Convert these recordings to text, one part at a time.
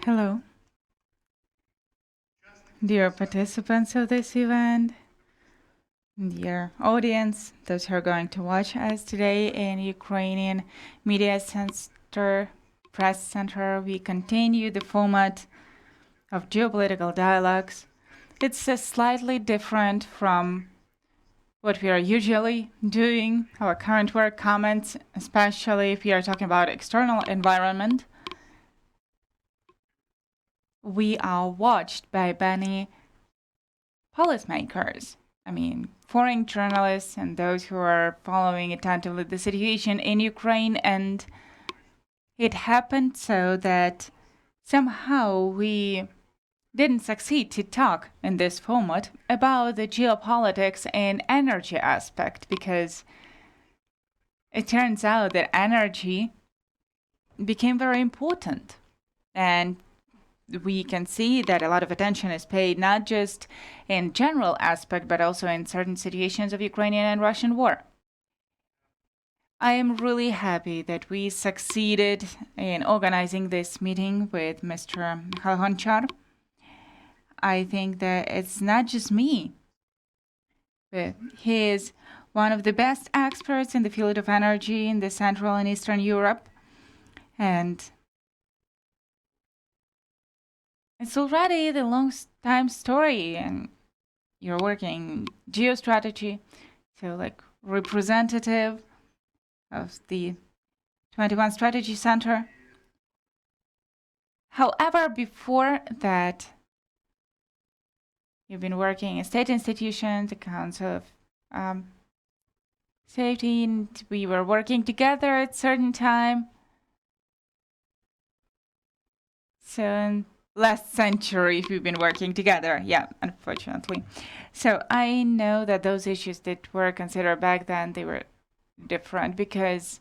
Hello, dear participants of this event, dear audience, those who are going to watch us today in Ukrainian Media Center, Press Center. We continue the format of Geopolitical Dialogues. It's slightly different from what we are usually doing, our current work comments, especially if we are talking about external environment. We are watched by many policymakers. I mean, foreign journalists and those who are following attentively the situation in Ukraine. And it happened so that somehow we didn't succeed to talk in this format about the geopolitics and energy aspect, because it turns out that energy became very important. And we can see that a lot of attention is paid not just in general aspect, but also in certain situations of Ukrainian and Russian war. I am really happy that we succeeded in organizing this meeting with Mr. Mykhailo Honchar. I think that it's not just me, but he is one of the best experts in the field of energy in the Central and Eastern Europe. And it's already the long time story, and you're working geostrategy, so like representative of the 21 Strategy Center. However, before that, you've been working in state institutions, the Council of Safety, and we were working together at certain time. So last century we've been working together, yeah, unfortunately. So I know that those issues that were considered back then, they were different because,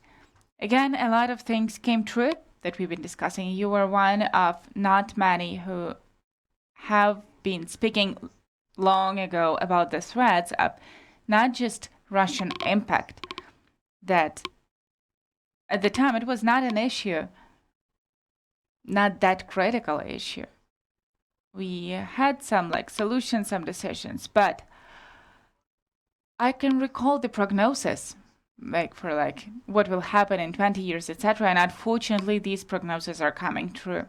again, a lot of things came true that we've been discussing. You were one of not many who have been speaking long ago about the threats of not just Russian impact, that at the time it was not an issue, not that critical issue. We had some solutions, some decisions, but I can recall the prognosis, for what will happen in 20 years, etc. And unfortunately, these prognoses are coming true.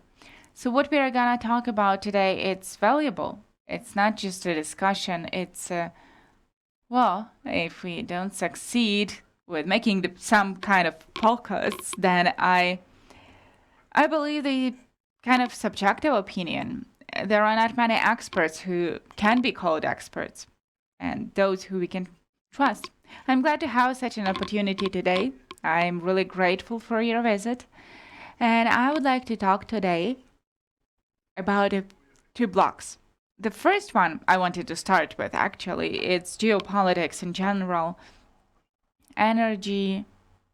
So what we are gonna talk about today, it's valuable. It's not just a discussion. It's well, if we don't succeed with making some kind of podcasts, then I believe the kind of subjective opinion. There are not many experts who can be called experts, and those who we can trust. I'm glad to have such an opportunity today. I'm really grateful for your visit. And I would like to talk today about two blocks. The first one I wanted to start with, actually, it's geopolitics in general, energy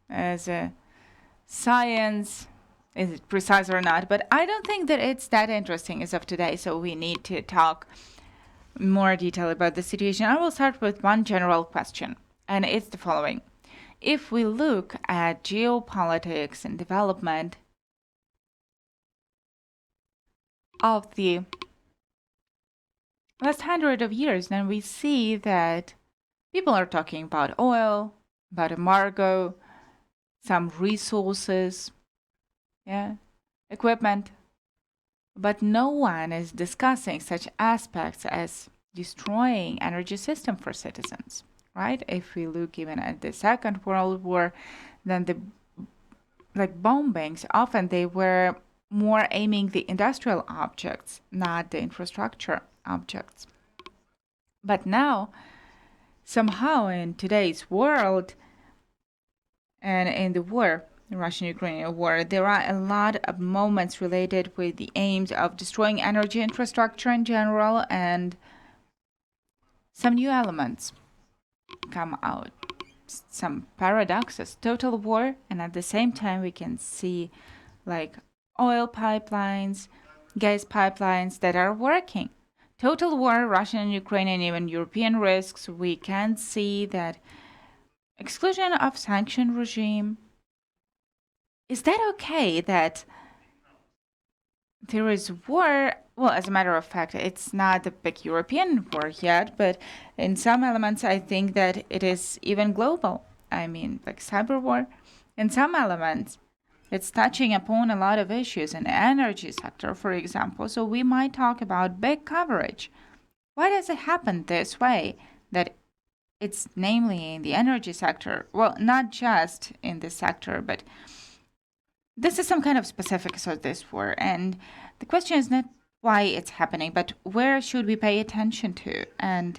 as a science. Is it precise or not? But I don't think that it's that interesting as of today, so we need to talk more detail about the situation. I will start with one general question, and it's the following. If we look at geopolitics and development of the last 100 of years, then we see that people are talking about oil, about embargo, some resources, equipment, but no one is discussing such aspects as destroying energy system for citizens, right? If we look even at the Second World War, then the bombings, often they were more aiming the industrial objects, not the infrastructure objects. But now, somehow in today's world and in the war, the Russian-Ukrainian war, there are a lot of moments related with the aims of destroying energy infrastructure in general, and some new elements come out. Some paradoxes, total war, and at the same time we can see oil pipelines, gas pipelines that are working. Total war, Russian and Ukrainian, even European risks, we can see that exclusion of sanction regime, is that okay that there is war? Well, as a matter of fact, it's not a big European war yet, but in some elements, I think that it is even global. I mean, like cyber war. In some elements, it's touching upon a lot of issues in the energy sector, for example. So we might talk about big coverage. Why does it happen this way? That it's namely in the energy sector. Well, not just in this sector, but this is some kind of specifics of this war. And the question is not why it's happening, but where should we pay attention to? And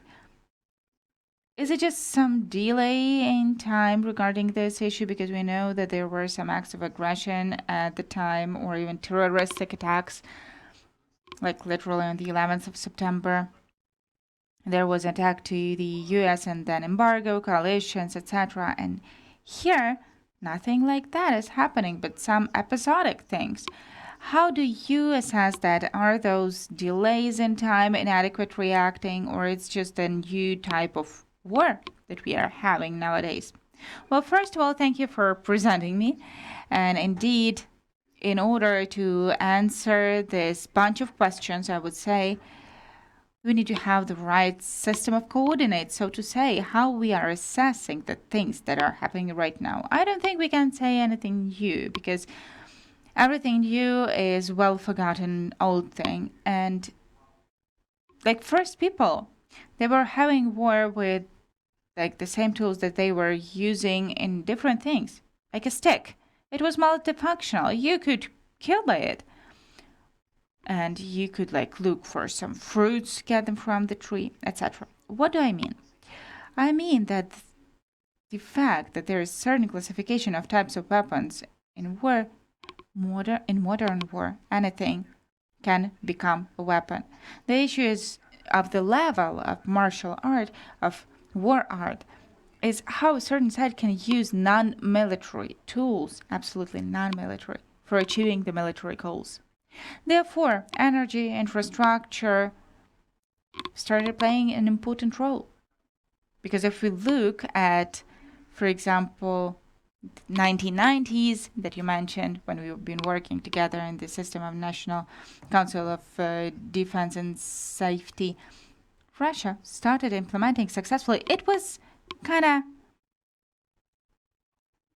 is it just some delay in time regarding this issue? Because we know that there were some acts of aggression at the time, or even terroristic attacks, like literally on the 11th of September. There was an attack to the US and then embargo, coalitions, etc. And here, nothing like that is happening, but some episodic things. How do you assess that? Are those delays in time inadequate reacting, or it's just a new type of war that we are having nowadays? Well, first of all, thank you for presenting me. And indeed, in order to answer this bunch of questions, I would say we need to have the right system of coordinate, so to say, how we are assessing the things that are happening right now. I don't think we can say anything new because everything new is well forgotten old thing. And like first people, they were having war with like the same tools that they were using in different things, like a stick. It was multifunctional. You could kill by it. And you could like look for some fruits, get them from the tree, etc. What do I mean? I mean that the fact that there is certain classification of types of weapons in war, in modern war, anything can become a weapon. The issue is of the level of martial art, of war art, is how a certain side can use non-military tools, absolutely non-military, for achieving the military goals. Therefore, energy infrastructure started playing an important role. Because if we look at, for example, 1990s that you mentioned when we've been working together in the system of National Council of Defense and Safety, Russia started implementing successfully. It was kind of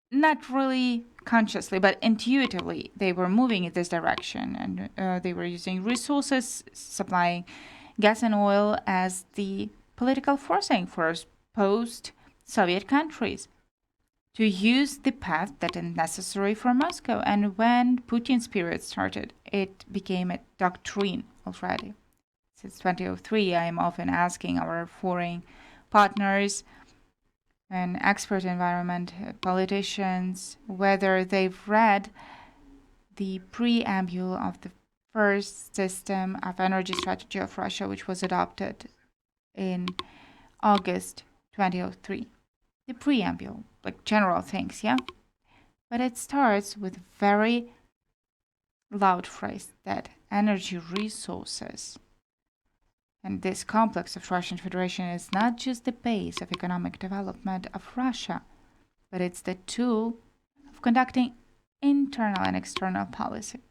not really consciously, but intuitively, they were moving in this direction, and they were using resources, supplying gas and oil as the political forcing for post-Soviet countries to use the path that is necessary for Moscow. And when Putin's period started, it became a doctrine already. Since 2003, I am often asking our foreign partners and expert environment politicians whether they've read the preamble of the first system of energy strategy of Russia, which was adopted in August 2003. The preamble, like general things, yeah? But it starts with a very loud phrase that energy resources and this complex of Russian Federation is not just the base of economic development of Russia, but it's the tool of conducting internal and external policy.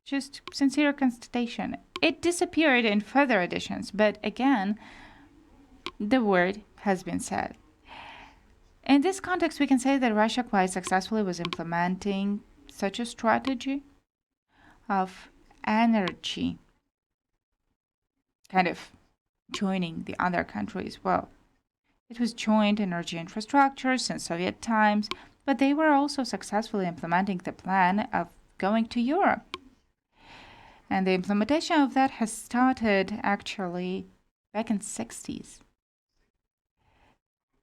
Just sincere constatation. It disappeared in further editions, but again, the word has been said. In this context, we can say that Russia quite successfully was implementing such a strategy of energy, kind of joining the other countries. Well, it was joint energy infrastructure since Soviet times, but they were also successfully implementing the plan of going to Europe. And the implementation of that has started actually back in the 60s.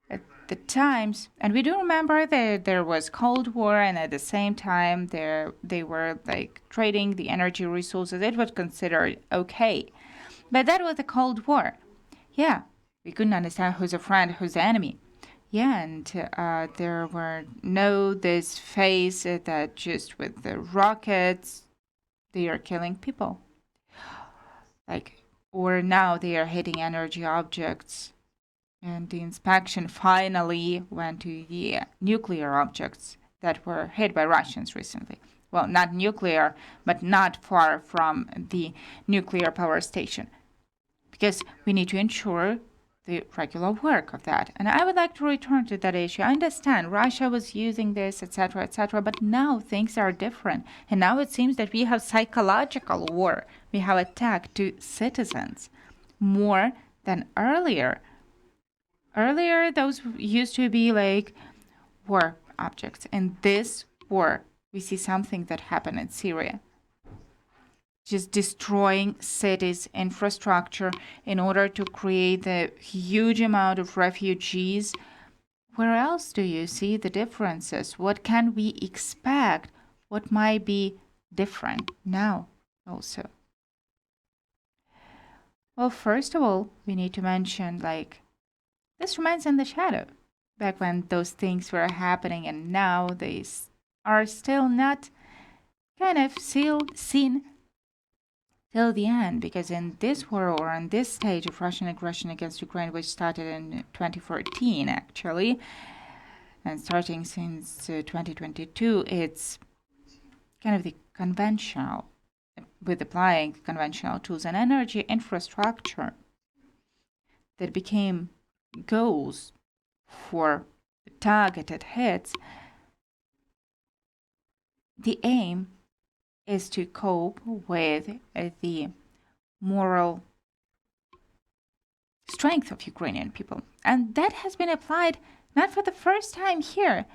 At the times, and we do remember that there was Cold War, and at the same time they were like trading the energy resources. It was considered okay. But that was the Cold War. Yeah, we couldn't understand who's a friend, who's the enemy. Yeah, and there were this phase that just with the rockets, they are killing people. Or now they are hitting energy objects. And the inspection finally went to the nuclear objects that were hit by Russians recently. Well, not nuclear, but not far from the nuclear power station, because we need to ensure the regular work of that. And I would like to return to that issue. I understand Russia was using this, etc., but now things are different. And now it seems that we have psychological war. We have attack to citizens more than earlier. Earlier, those used to be like war objects. In this war, we see something that happened in Syria. Just destroying cities, infrastructure in order to create the huge amount of refugees. Where else do you see the differences? What can we expect? What might be different now also? Well, first of all, we need to mention this remains in the shadow. Back when those things were happening, and now they are still not kind of seen till the end, because in this war, or on this stage of Russian aggression against Ukraine, which started in 2014 actually, and starting since 2022, it's kind of the conventional, with applying conventional tools and energy infrastructure that became goals for targeted hits. The aim is to cope with the moral strength of Ukrainian people. And that has been applied not for the first time here.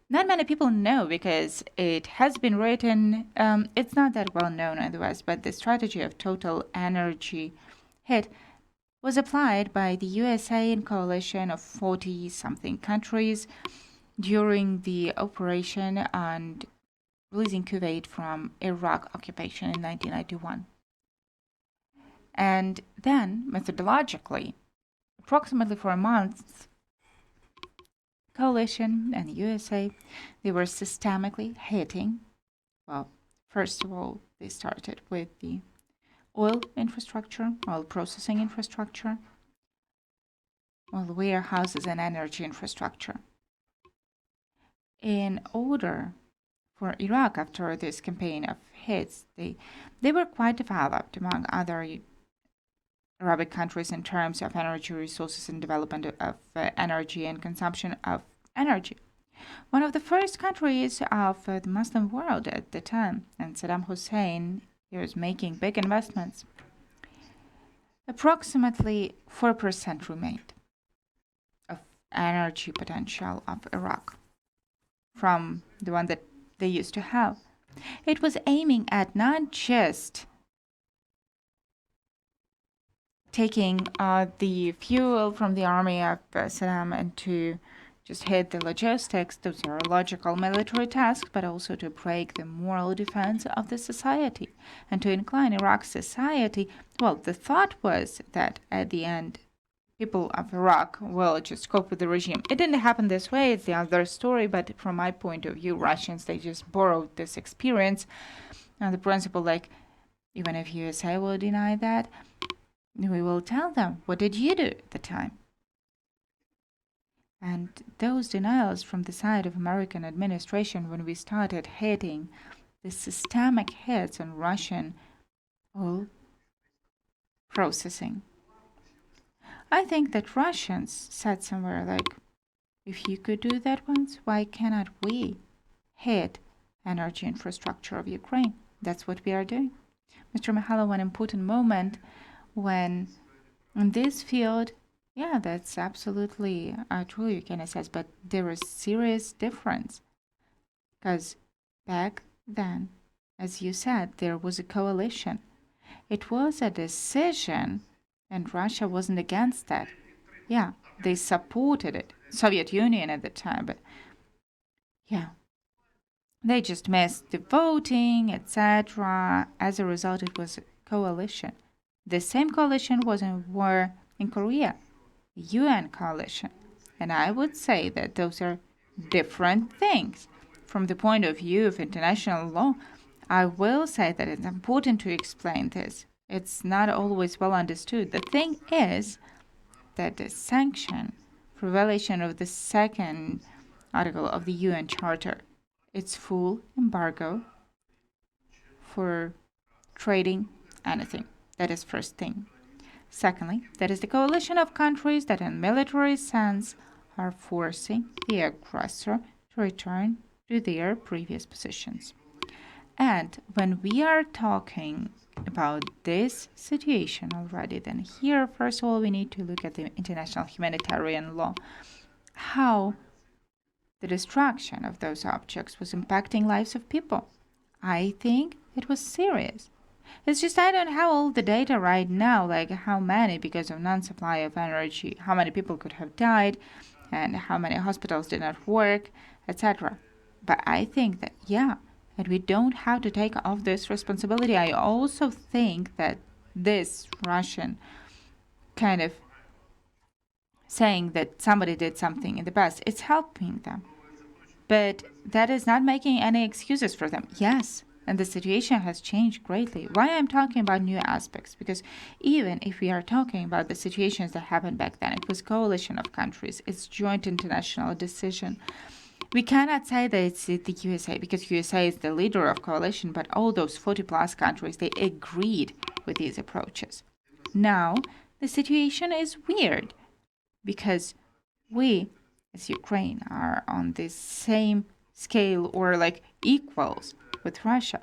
Not many people know, because it has been written, it's not that well known in the West, but the strategy of total energy hit was applied by the USA in coalition of 40-something countries during the operation and releasing Kuwait from Iraq occupation in 1991. And then, methodologically, approximately for a month, coalition and the USA, they were systemically hitting. Well, first of all, they started with the oil infrastructure, oil processing infrastructure, well, warehouses and energy infrastructure. In order for Iraq, after this campaign of hits, they were quite developed among other Arabic countries in terms of energy resources and development of energy and consumption of energy. One of the first countries of the Muslim world at the time, and Saddam Hussein is making big investments. Approximately 4% remained of energy potential of Iraq from the one that they used to have. It was aiming at not just taking the fuel from the army of Saddam and to just hit the logistics. Those are logical military tasks, but also to break the moral defense of the society and to incline Iraq's society. Well, the thought was that at the end, people of Iraq will just cope with the regime. It didn't happen this way. It's the other story. But from my point of view, Russians, they just borrowed this experience and the principle, even if USA will deny that, we will tell them, what did you do at the time? And those denials from the side of American administration, when we started hitting the systemic hits on Russian oil processing, I think that Russians said somewhere if you could do that once, why cannot we hit energy infrastructure of Ukraine? That's what we are doing. Mr. Mykhailo, one important moment when in this field, yeah, that's absolutely true, you can assess, but there is serious difference. Because back then, as you said, there was a coalition. It was a decision, and Russia wasn't against that. Yeah, they supported it. Soviet Union at the time, but yeah, they just missed the voting, etc. As a result, it was a coalition. The same coalition was in war in Korea, UN coalition. And I would say that those are different things. From the point of view of international law, I will say that it's important to explain this. It's not always well understood. The thing is that the sanction for violation of the second article of the UN Charter its full embargo for trading anything. That is first thing. Secondly, there is the coalition of countries that in military sense are forcing the aggressor to return to their previous positions. And when we are talking about this situation already, then here, first of all, we need to look at the international humanitarian law, how the destruction of those objects was impacting lives of people. I think it was serious. It's just I don't have all the data right now, like how many, because of non-supply of energy, how many people could have died, and how many hospitals did not work, etc. But I think that, yeah, and we don't have to take off this responsibility. I also think that this Russian kind of saying that somebody did something in the past, it's helping them. But that is not making any excuses for them. Yes, and the situation has changed greatly. Why I'm talking about new aspects? Because even if we are talking about the situations that happened back then, it was coalition of countries, it's joint international decision. We cannot say that it's the USA because USA is the leader of coalition, but all those 40 plus countries, they agreed with these approaches. Now, the situation is weird because we, as Ukraine, are on the same scale or like equals with Russia.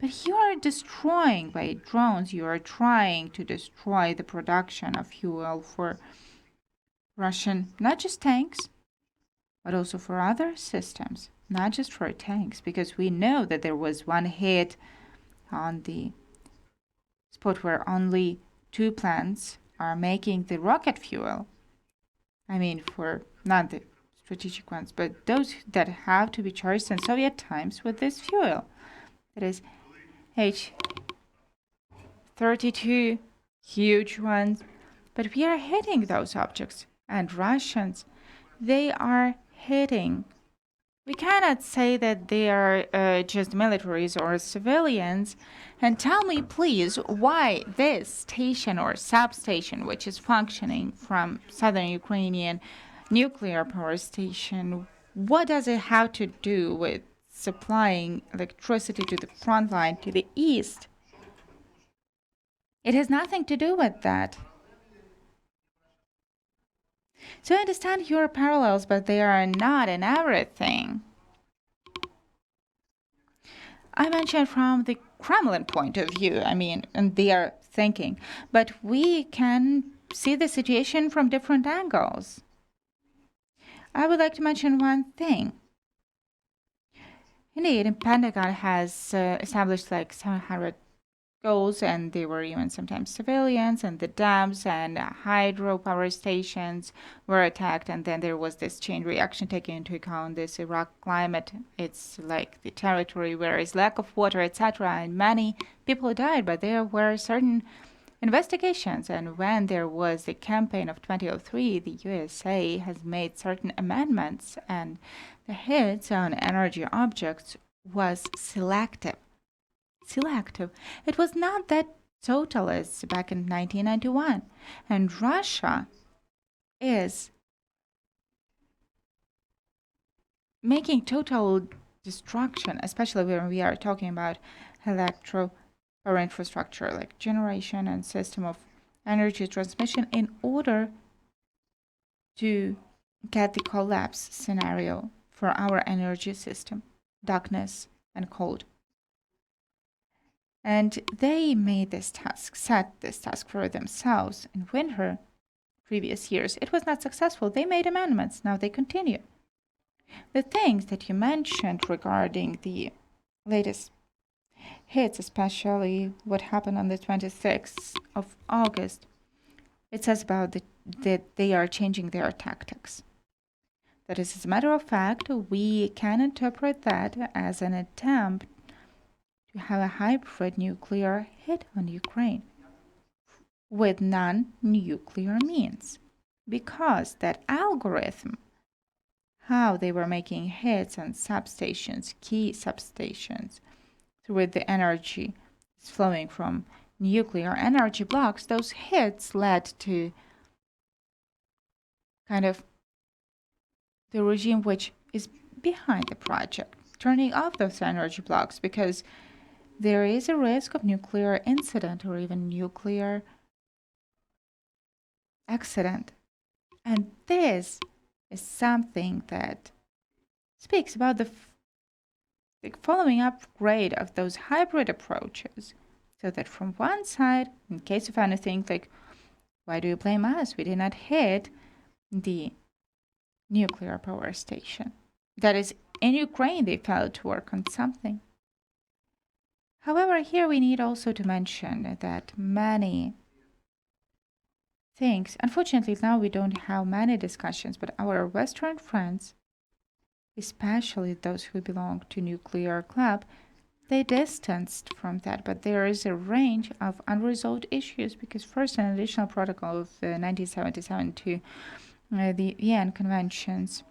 But you are destroying by drones, you are trying to destroy the production of fuel for Russian, not just tanks, but also for other systems, not just for tanks, because we know that there was one hit on the spot where only 2 plants are making the rocket fuel. I mean, for not the strategic ones, but those that have to be charged in Soviet times with this fuel. That is H-32, huge ones. But we are hitting those objects, and Russians, they are hitting. We cannot say that they are just militaries or civilians. And tell me, please, why this station or substation, which is functioning from southern Ukrainian nuclear power station, what does it have to do with supplying electricity to the front line to the east? It has nothing to do with that. So I understand your parallels, but they are not in everything. I mentioned from the Kremlin point of view, and their thinking, but we can see the situation from different angles. I would like to mention one thing. Indeed, the Pentagon has established like 700 goals, and they were even sometimes civilians, and the dams and hydropower stations were attacked, and then there was this chain reaction taking into account this Iraq climate. It's like the territory where is lack of water, etc., and many people died, but there were certain investigations, and when there was the campaign of 2003, the USA has made certain amendments, and the hits on energy objects was selective. It was not that total as back in 1991. And Russia is making total destruction, especially when we are talking about electro power infrastructure, like generation and system of energy transmission, in order to get the collapse scenario for our energy system, darkness and cold. And they made this task, set this task for themselves in winter, previous years. It was not successful. They made amendments. Now they continue. The things that you mentioned regarding the latest hits, especially what happened on the 26th of August, it says about that they are changing their tactics. That is, as a matter of fact, we can interpret that as an attempt to have a hybrid nuclear hit on Ukraine with non-nuclear means, because that algorithm, how they were making hits on substations, key substations, with the energy flowing from nuclear energy blocks, those hits led to kind of the regime which is behind the project, turning off those energy blocks, because there is a risk of nuclear incident or even nuclear accident. And this is something that speaks about the following upgrade of those hybrid approaches. So that from one side, in case of anything, like, why do you blame us? We did not hit the nuclear power station. That is, in Ukraine, they failed to work on something. However, here we need also to mention that many things, unfortunately, now we don't have many discussions, but our Western friends, especially those who belong to nuclear club, they distanced from that. But there is a range of unresolved issues, because first, an additional protocol of 1977 to the UN conventions,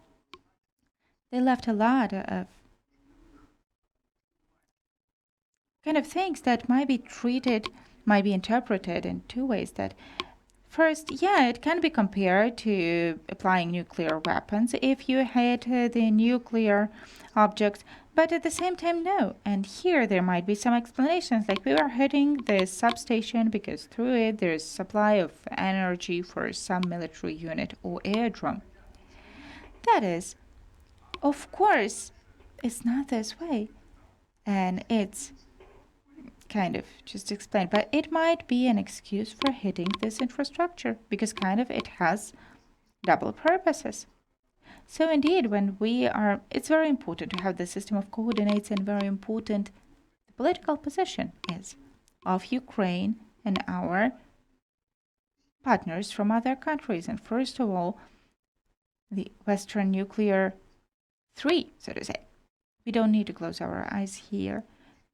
they left a lot of kind of things that might be interpreted in two ways. That first, yeah, it can be compared to applying nuclear weapons if you hit the nuclear objects, but at the same time, no. And here there might be some explanations, like we were hitting the substation because through it there is supply of energy for some military unit or airdrome. That is, of course, it's not this way. And it's kind of just explained, but it might be an excuse for hitting this infrastructure, because kind of it has double purposes. So indeed, it's very important to have the system of coordinates, and very important the political position is of Ukraine and our partners from other countries. And first of all, the Western nuclear three, so to say. We don't need to close our eyes here.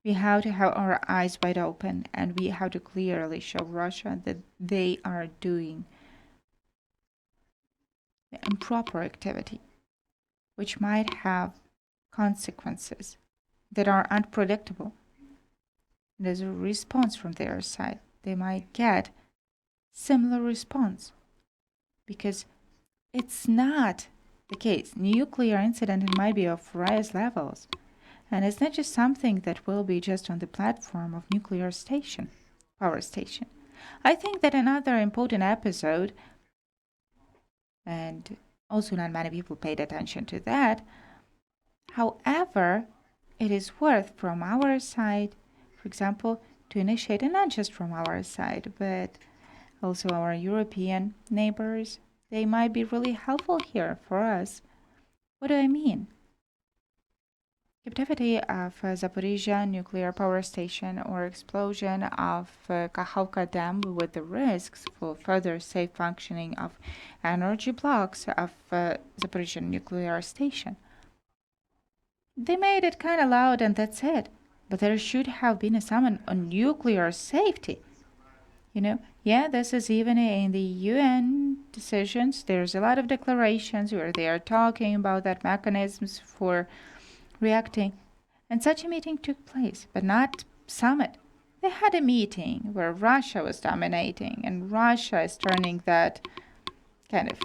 We have to have our eyes wide open, and we have to clearly show Russia that they are doing improper activity, which might have consequences that are unpredictable. And as a response from their side, they might get similar response, because it's not the case. Nuclear incident might be of various levels, and it's not just something that will be just on the platform of nuclear power station. I think that another important episode, and also not many people paid attention to that, however, it is worth from our side, for example, to initiate, and not just from our side, but also our European neighbors. They might be really helpful here for us. What do I mean? Captivity of Zaporizhia nuclear power station, or explosion of Kakhovka Dam, with the risks for further safe functioning of energy blocks of Zaporizhia nuclear station. They made it kind of loud, and that's it. But there should have been a summon on nuclear safety. Yeah, this is even in the UN decisions. There's a lot of declarations where they are talking about that mechanisms for reacting. And such a meeting took place, but not summit. They had a meeting where Russia was dominating, and Russia is turning that kind of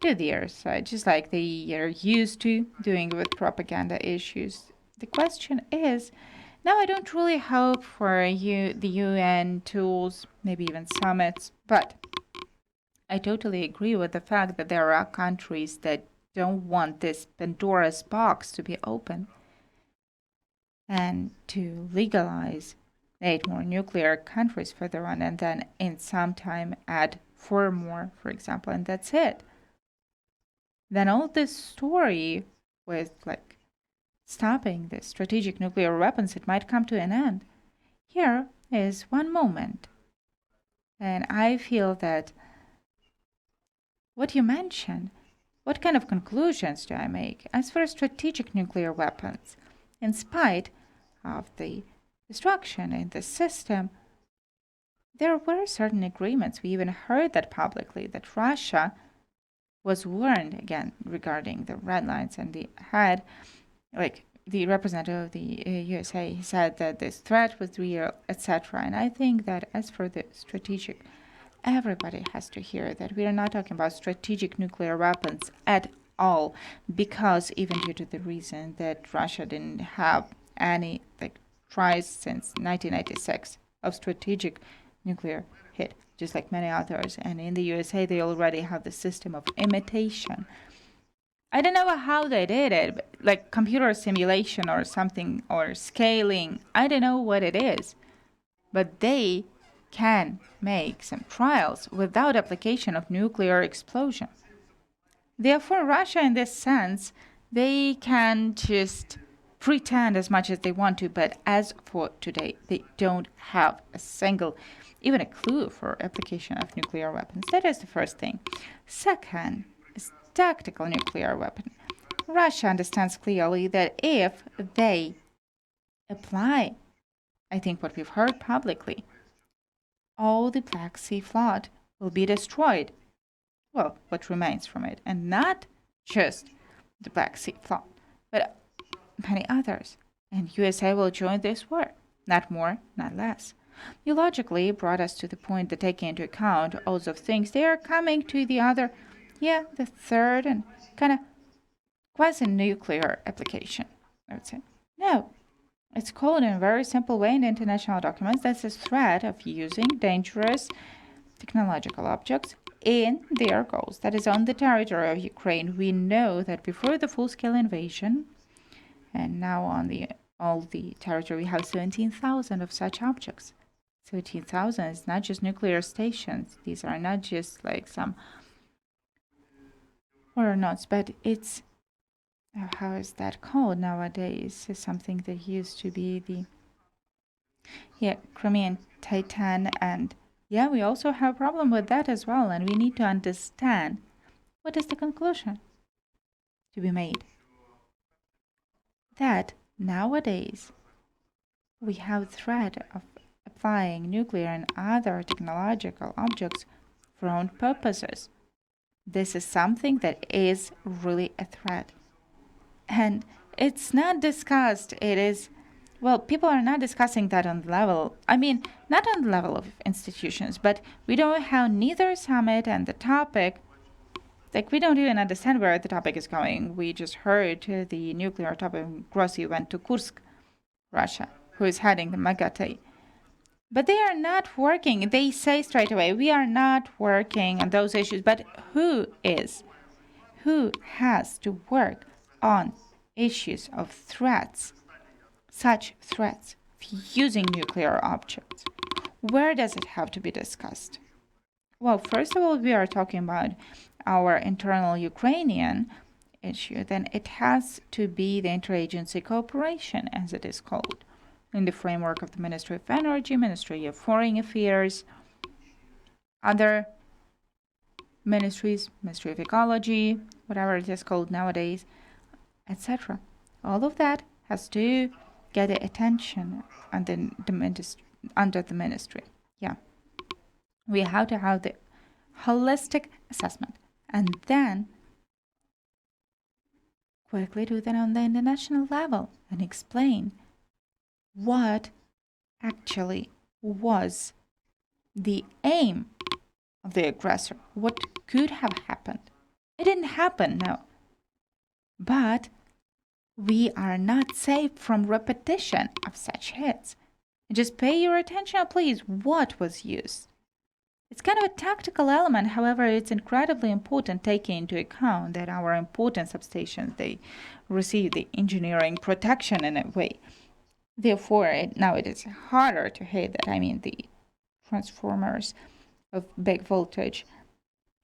to their side, just like they are used to doing with propaganda issues. The question is, now I don't really hope for the UN tools, maybe even summits, but I totally agree with the fact that there are countries that don't want this Pandora's box to be open, and to legalize 8 more nuclear countries further on, and then in some time add 4 more, for example, and that's it. Then all this story with like stopping the strategic nuclear weapons, it might come to an end. Here is one moment, and I feel that what you mentioned, what kind of conclusions do I make? As for strategic nuclear weapons, in spite of the destruction in the system, there were certain agreements. We even heard that publicly, that Russia was warned again regarding the red lines, and they had, like, the representative of the USA, he said that this threat was real, etc. And I think that as for the strategic, everybody has to hear that we are not talking about strategic nuclear weapons at all, because even due to the reason that Russia didn't have any tries since 1996 of strategic nuclear hit, just like many others. And in the USA, they already have the system of imitation. I don't know how they did it, like computer simulation or something, or scaling. I don't know what it is, but they can make some trials without application of nuclear explosion. Therefore, Russia, in this sense, they can just pretend as much as they want to, but as for today, they don't have a single, even a clue for application of nuclear weapons. That is the first thing. Second is tactical nuclear weapon. Russia understands clearly that if they apply, I think what we've heard publicly, all the Black Sea flood will be destroyed. Well, what remains from it, and not just the Black Sea flood, but many others. And USA will join this war, not more, not less. You logically brought us to the point that taking into account all of things, they are coming to the third and kind of quasi-nuclear application, I would say. No, it's called in a very simple way in international documents. That's a threat of using dangerous technological objects in their goals. That is on the territory of Ukraine. We know that before the full-scale invasion, and now on all the territory, we have 17,000 of such objects. 17,000 is not just nuclear stations. These are not just like some aeronauts, but it's how is that called nowadays? It's something that used to be the Crimean Titan, and we also have a problem with that as well, and we need to understand what is the conclusion to be made. That nowadays we have threat of applying nuclear and other technological objects for own purposes. This is something that is really a threat. And it's not discussed. It is, people are not discussing that on the level, not on the level of institutions, but we don't have neither summit and the topic. We don't even understand where the topic is going. We just heard the nuclear topic. Grossi went to Kursk, Russia, who is heading the MAGATE. But they are not working. They say straight away, we are not working on those issues. But who is? Who has to work on issues of threats, such threats, using nuclear objects? Where does it have to be discussed? Well, first of all, we are talking about our internal Ukrainian issue. Then it has to be the interagency cooperation, as it is called, in the framework of the Ministry of Energy, Ministry of Foreign Affairs, other ministries, Ministry of Ecology, whatever it is called nowadays, etc. All of that has to get the attention under the ministry. We have to have the holistic assessment, and then quickly do that on the international level and explain what actually was the aim of the aggressor, what could have happened. It didn't happen, no. But we are not safe from repetition of such hits. Just pay your attention, please, what was used. It's kind of a tactical element, however, it's incredibly important taking into account that our important substations, they receive the engineering protection in a way. Therefore, now it is harder to hit that. The transformers of big voltage,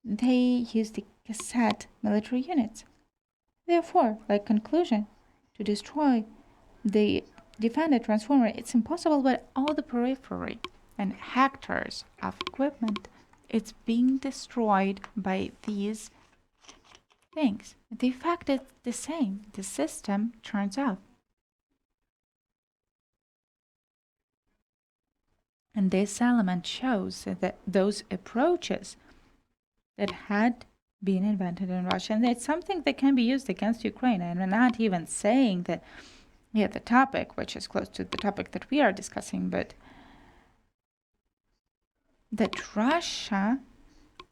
they use the cassette military units. Therefore, conclusion, to destroy the defended transformer, it's impossible, but all the periphery and hectares of equipment, it's being destroyed by these things. The effect is the same. The system turns off. And this element shows that those approaches that had been invented in Russia, and it's something that can be used against Ukraine. And we're not even saying that, the topic, which is close to the topic that we are discussing, but that Russia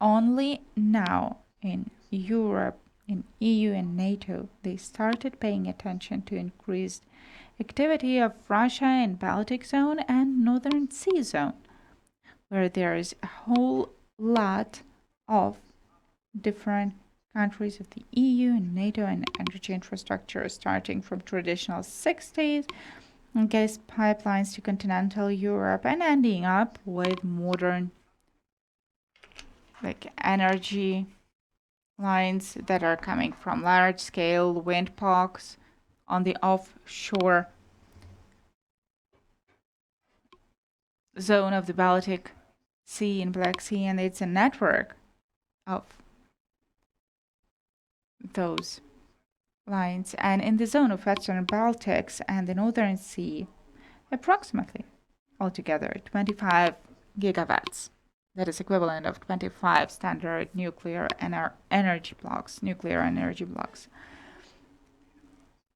only now in Europe in EU and NATO, they started paying attention to increased activity of Russia in Baltic zone and Northern Sea zone, where there is a whole lot of different countries of the EU and NATO and energy infrastructure, starting from traditional 60s and gas pipelines to continental Europe and ending up with modern energy lines that are coming from large scale wind parks on the offshore zone of the Baltic Sea and Black Sea, and it's a network of those lines. And in the zone of Western Baltics and the Northern Sea, approximately altogether 25 gigawatts. That is equivalent of 25 standard nuclear energy blocks.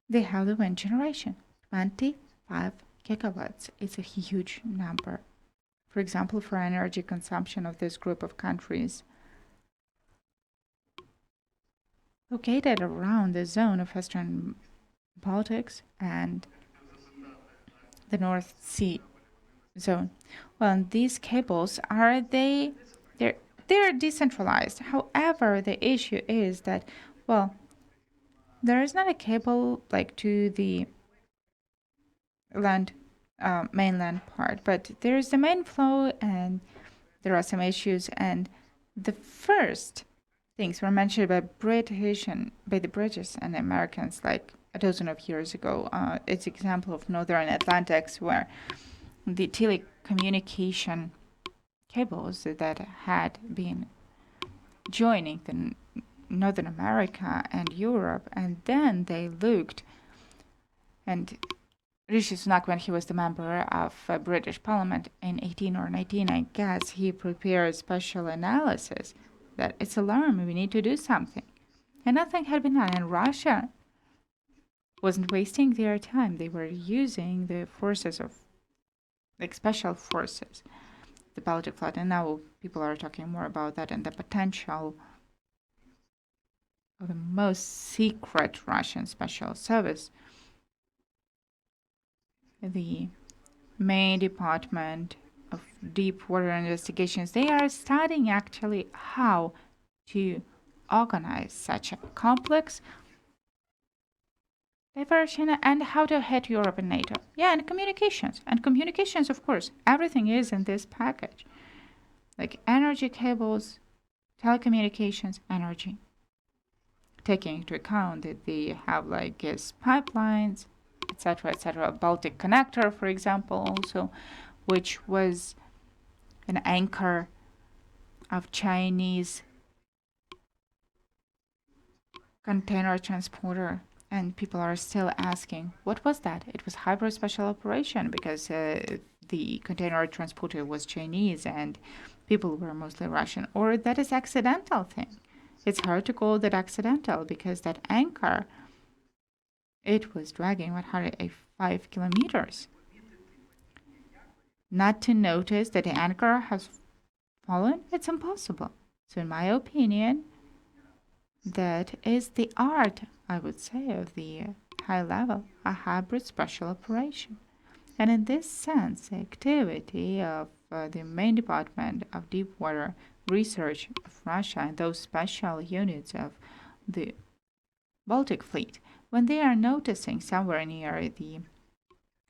They have the wind generation, 25 gigawatts. It's a huge number. For example, for energy consumption of this group of countries located around the zone of Western Baltics and the North Sea zone. Well, these cables they're decentralized. However, the issue is that, well, there is not a cable like to the mainland part, but there is the main flow, and there are some issues. And the first things were mentioned by the British and Americans like a dozen of years ago. It's an example of Northern Atlantics, where the telecommunication cables that had been joining the Northern America and Europe, and then they looked, and Rishi Sunak, when he was the member of British Parliament in 18 or 19, I guess, he prepared special analysis that it's alarming, we need to do something. And nothing had been done. And Russia wasn't wasting their time. They were using the forces of, special forces, the Baltic Fleet. And now people are talking more about that and the potential of the most secret Russian special service. The main department of deep water investigations, they are studying actually how to organize such a complex diversion and how to hit Europe and NATO. Yeah, and communications. And communications, of course, everything is in this package. Like energy cables, telecommunications, energy. Taking into account that they have like gas pipelines, etc., etc. Baltic Connector, for example, also, which was an anchor of Chinese container transporter. And people are still asking, what was that? It was hybrid special operation because the container transporter was Chinese and people were mostly Russian. Or that is accidental thing. It's hard to call that accidental because that anchor, it was dragging 105 kilometers. Not to notice that the anchor has fallen, it's impossible. So in my opinion, that is the art, I would say, of the high level, a hybrid special operation. And in this sense, the activity of the main department of deep water research of Russia and those special units of the Baltic Fleet, when they are noticing somewhere near the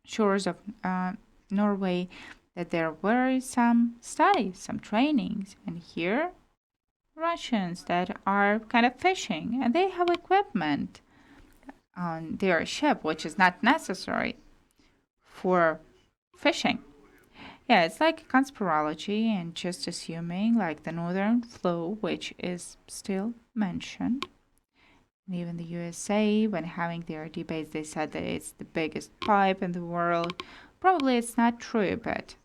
shores of Norway that there were some studies, some trainings, and here Russians that are kind of fishing and they have equipment on their ship which is not necessary for fishing. Yeah, it's like conspirology and just assuming like the northern flow, which is still mentioned. And even the USA, when having their debates, they said that it's the biggest pipe in the world. Probably it's not true, but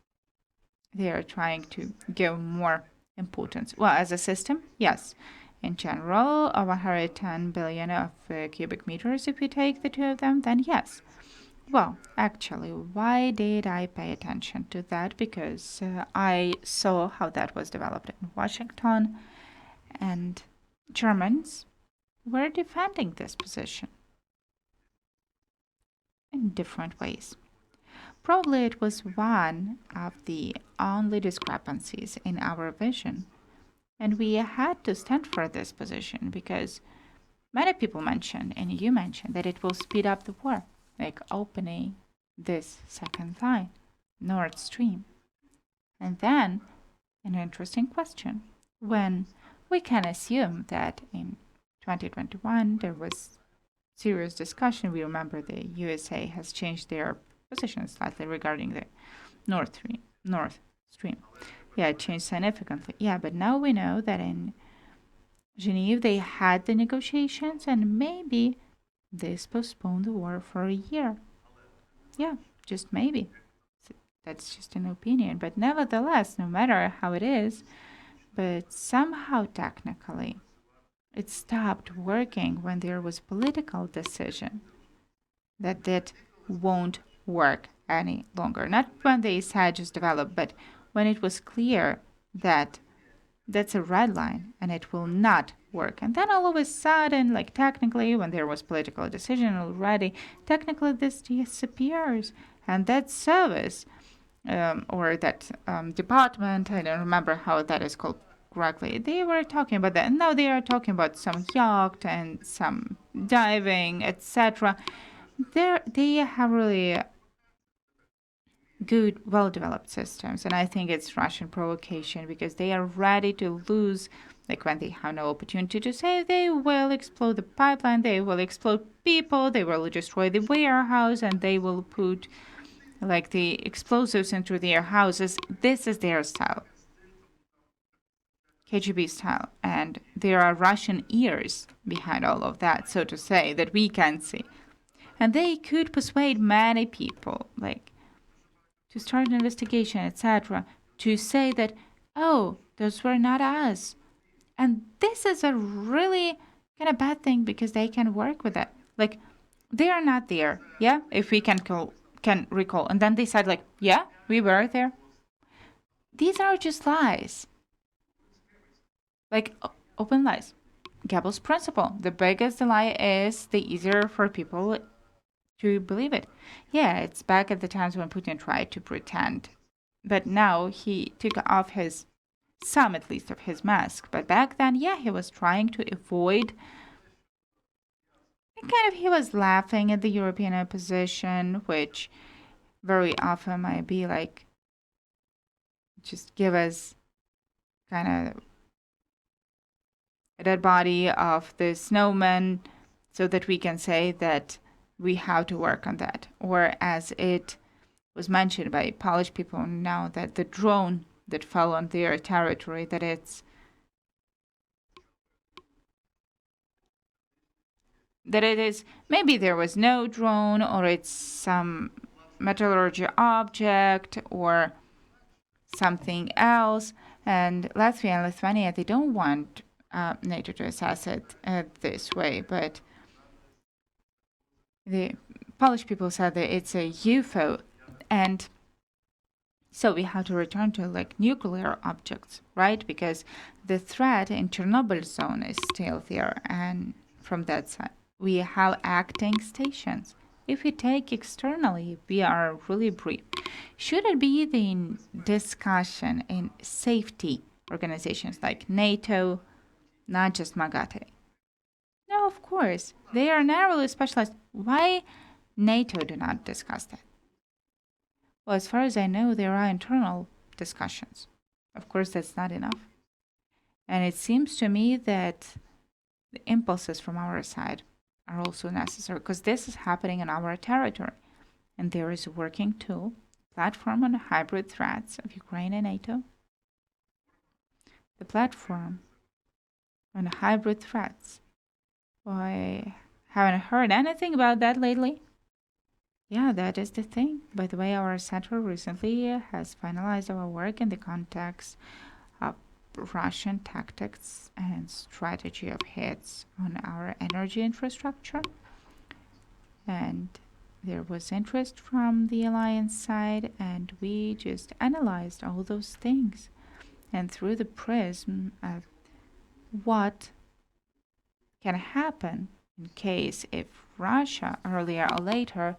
they are trying to give more importance. Well, as a system, yes. In general, 110 billion of cubic meters, if we take the two of them, then yes. Well, actually, why did I pay attention to that? Because I saw how that was developed in Washington, and Germans were defending this position in different ways. Probably it was one of the only discrepancies in our vision, and we had to stand for this position because many people mentioned, and you mentioned, that it will speed up the war, like opening this second line, Nord Stream. And then, an interesting question. When we can assume that in 2021 there was serious discussion, we remember the USA has changed their position slightly regarding the North Stream. Yeah, it changed significantly. Yeah, but now we know that in Geneva they had the negotiations and maybe this postponed the war for a year. Yeah, just maybe. That's just an opinion. But nevertheless, no matter how it is, but somehow technically, it stopped working when there was political decision that it won't work any longer. Not when they said just develop, but when it was clear that that's a red line and it will not work. And then all of a sudden, like technically, when there was political decision already, technically this disappears. And that service or that department, I don't remember how that is called correctly, they were talking about that. And now they are talking about some yacht and some diving, etc. They have really good, well-developed systems, and I think it's Russian provocation because they are ready to lose. Like when they have no opportunity to save, they will explode the pipeline, they will explode people, they will destroy the warehouse, and they will put like the explosives into their houses. This is their style, KGB style, and there are Russian ears behind all of that, so to say, that we can see. And they could persuade many people, like to start an investigation, etc., to say that, oh, those were not us. And this is a really kind of bad thing because they can work with it. Like, they are not there, yeah, if we can recall. And then they said, like, yeah, we were there. These are just lies. Like, open lies. Goebbels' principle. The bigger the lie is, the easier for people to believe it. Yeah, it's back at the times when Putin tried to pretend. But now he took off some at least of his mask. But back then, yeah, he was trying to avoid. And kind of he was laughing at the European opposition, which very often might be like, just give us kind of a dead body of the snowman so that we can say that we have to work on that. Or as it was mentioned by Polish people now, that the drone that fell on their territory, that it is, maybe there was no drone, or it's some metallurgy object or something else. And Latvia and Lithuania, they don't want NATO to assess it this way, but the Polish people said that it's a UFO, and so we have to return to like nuclear objects, right? Because the threat in Chernobyl zone is still there, and from that side, we have acting stations. If we take externally, we are really brief. Should it be the discussion in safety organizations like NATO, not just MAGATE? No, of course. They are narrowly specialized. Why NATO do not discuss that? Well, as far as I know, there are internal discussions. Of course, that's not enough. And it seems to me that the impulses from our side are also necessary because this is happening in our territory. And there is a working tool, platform on hybrid threats of Ukraine and NATO. The platform on hybrid threats. Well, I haven't heard anything about that lately. Yeah, that is the thing. By the way, our center recently has finalized our work in the context of Russian tactics and strategy of hits on our energy infrastructure. And there was interest from the alliance side, and we just analyzed all those things. And through the prism of what can happen in case if Russia earlier or later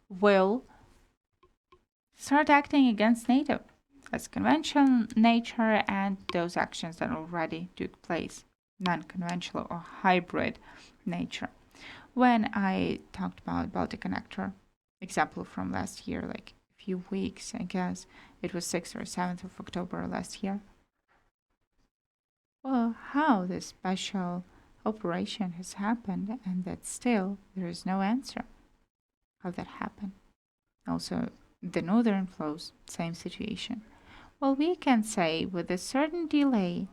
will start acting against NATO as conventional nature and those actions that already took place, non-conventional or hybrid nature. When I talked about Baltic Connector, example from last year, like a few weeks, I guess it was 6th or 7th of October last year. Well, how this special operation has happened and that still there is no answer how that happened. Also, the northern flows, same situation. Well, we can say with a certain delay,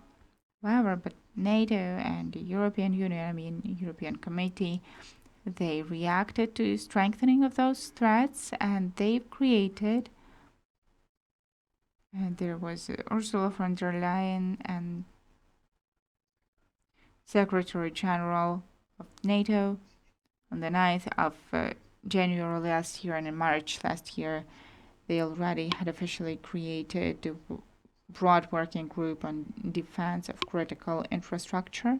however, but NATO and the European Union, European Committee, they reacted to strengthening of those threats and they've created, and there was Ursula von der Leyen and Secretary General of NATO on the 9th of January last year and in March last year, they already had officially created a broad working group on defense of critical infrastructure,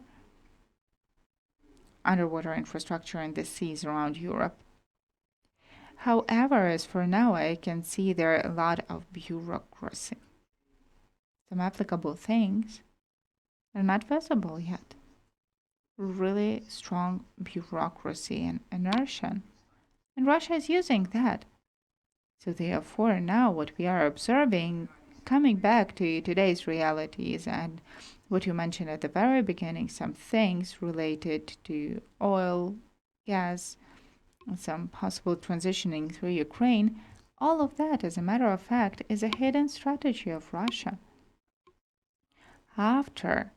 underwater infrastructure in the seas around Europe. However, as for now, I can see there are a lot of bureaucracy. Some applicable things are not visible yet. Really strong bureaucracy and inertia. And Russia is using that. So therefore, now what we are observing, coming back to today's realities and what you mentioned at the very beginning, some things related to oil, gas, and some possible transitioning through Ukraine, all of that, as a matter of fact, is a hidden strategy of Russia. After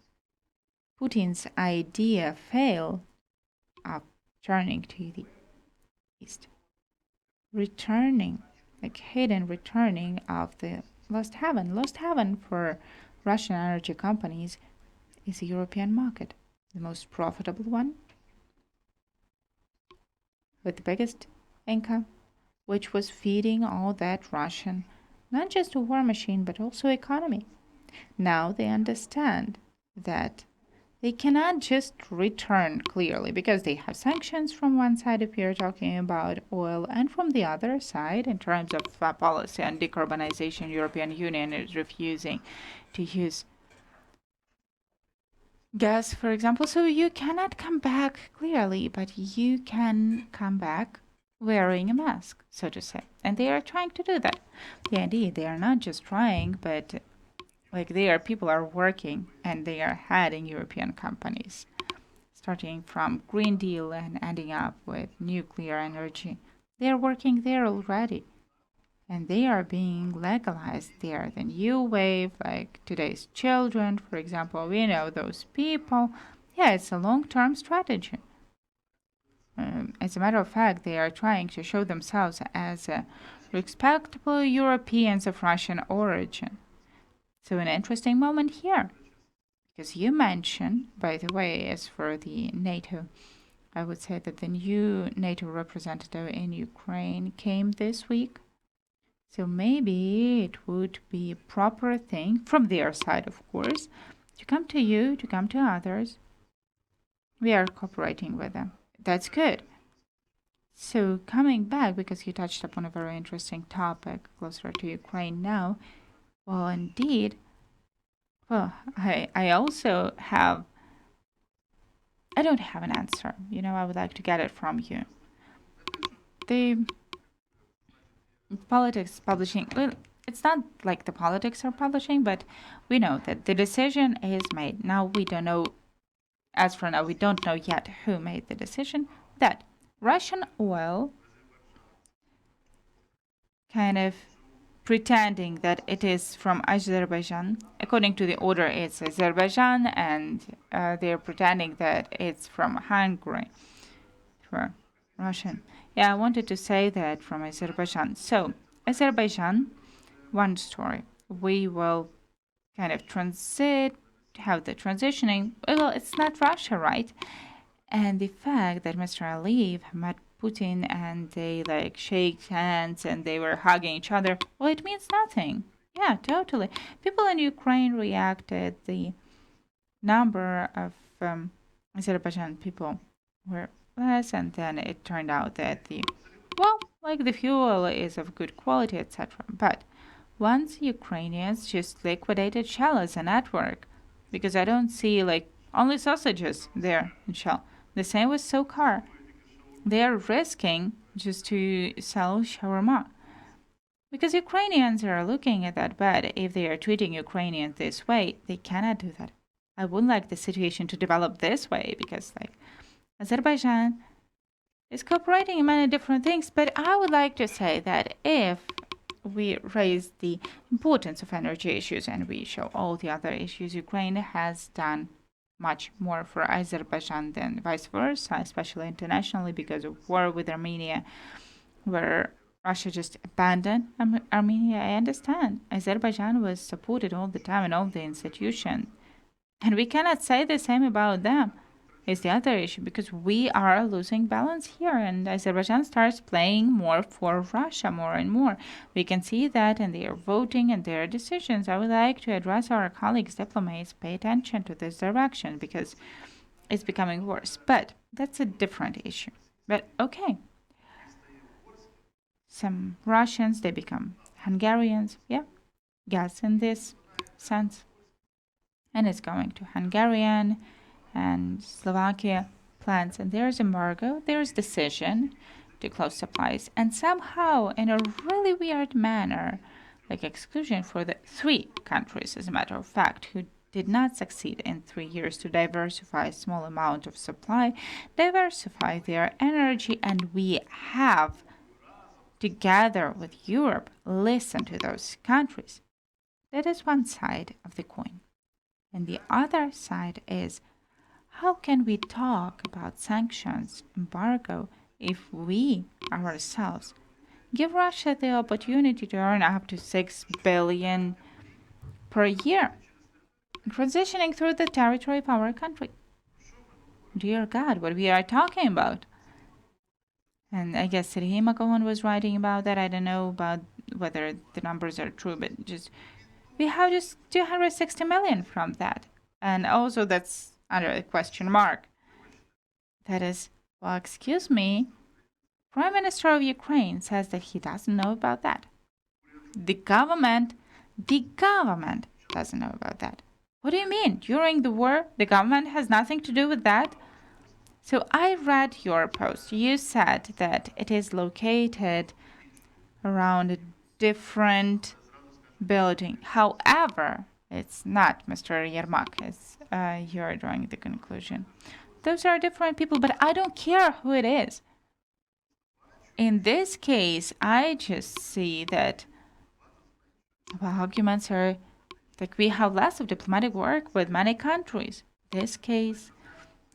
Putin's idea failed of turning to the east, returning, like hidden returning of the lost heaven for Russian energy companies is the European market, the most profitable one, with the biggest income, which was feeding all that Russian, not just a war machine, but also economy. Now they understand that they cannot just return clearly because they have sanctions from one side if you're talking about oil, and from the other side, in terms of policy and decarbonization, European Union is refusing to use gas, for example. So you cannot come back clearly, but you can come back wearing a mask, so to say. And they are trying to do that. Yeah, indeed, they are not just trying, but like people are working and they are heading European companies, starting from Green Deal and ending up with nuclear energy. They are working there already. And they are being legalized there. The new wave, like today's children, for example, we know those people. Yeah, it's a long-term strategy. As a matter of fact, they are trying to show themselves as respectable Europeans of Russian origin. So an interesting moment here, because you mentioned, by the way, as for the NATO, I would say that the new NATO representative in Ukraine came this week. So maybe it would be a proper thing, from their side, of course, to come to you, to come to others. We are cooperating with them. That's good. So coming back, because you touched upon a very interesting topic closer to Ukraine now, well, indeed, well, I also have, I don't have an answer. I would like to get it from you. The politics publishing, well, it's not like the politics are publishing, but we know that the decision is made. Now we don't know, as for now, we don't know yet who made the decision, that Russian oil, kind of pretending that it is from Azerbaijan. According to the order, it's Azerbaijan, and they're pretending that it's from Hungary, for Russian. Yeah, I wanted to say that from Azerbaijan. So, Azerbaijan, one story. We will kind of have the transitioning. Well, it's not Russia, right? And the fact that Mr. Aliyev met Putin and they shake hands and they were hugging each other, well, it means nothing. Yeah, totally. People in Ukraine reacted. The number of Azerbaijan people were less, and then it turned out that the fuel is of good quality, etc. But once Ukrainians just liquidated Shell as a network, because I don't see like only sausages there in Shell. The same with SOCAR. They are risking just to sell shawarma. Because Ukrainians are looking at that, but if they are treating Ukrainians this way, they cannot do that. I wouldn't like the situation to develop this way because, like, Azerbaijan is cooperating in many different things, but I would like to say that if we raise the importance of energy issues and we show all the other issues, Ukraine has done much more for Azerbaijan than vice versa, especially internationally because of war with Armenia, where Russia just abandoned Armenia. I understand. Azerbaijan was supported all the time in all the institutions. And we cannot say the same about them. Is the other issue because we are losing balance here, and Azerbaijan starts playing more for Russia more and more. We can see that in their voting and their decisions. I would like to address our colleagues, diplomats, pay attention to this direction because it's becoming worse. But that's a different issue. But okay. Some Russians, they become Hungarians. Yeah, gas in this sense. And it's going to Hungarian and Slovakia plants, and there's embargo, there's decision to close supplies, and somehow, in a really weird manner, like exclusion for the three countries, as a matter of fact, who did not succeed in 3 years to diversify a small amount of supply, diversify their energy, and we have, together with Europe, listen to those countries. That is one side of the coin. And the other side is how can we talk about sanctions, embargo, if we ourselves give Russia the opportunity to earn up to 6 billion per year, transitioning through the territory of our country? Dear God, what we are talking about? And I guess Sergei Makohon was writing about that. I don't know about whether the numbers are true, but just we have just 260 million from that. And also that's under a question mark. That is, well, excuse me, Prime Minister of Ukraine says that he doesn't know about that. The government doesn't know about that. What do you mean? During the war, the government has nothing to do with that? So I read your post. You said that it is located around a different building. However, it's not, Mr. Yermak, as you're drawing the conclusion. Those are different people, but I don't care who it is. In this case, I just see that arguments are like we have less of diplomatic work with many countries. This case,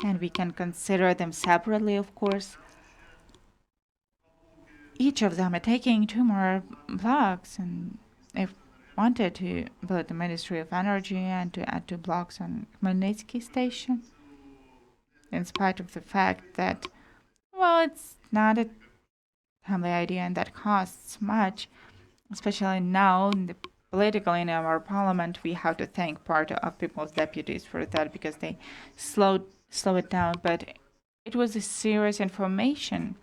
and we can consider them separately, of course. Each of them are taking 2 more blocks, and if wanted to build the Ministry of Energy and to add 2 blocks on Khmelnytsky station, in spite of the fact that, well, it's not a family idea and that costs much, especially now in the politically in our parliament, we have to thank part of people's deputies for that because they slow it down. But it was a serious information.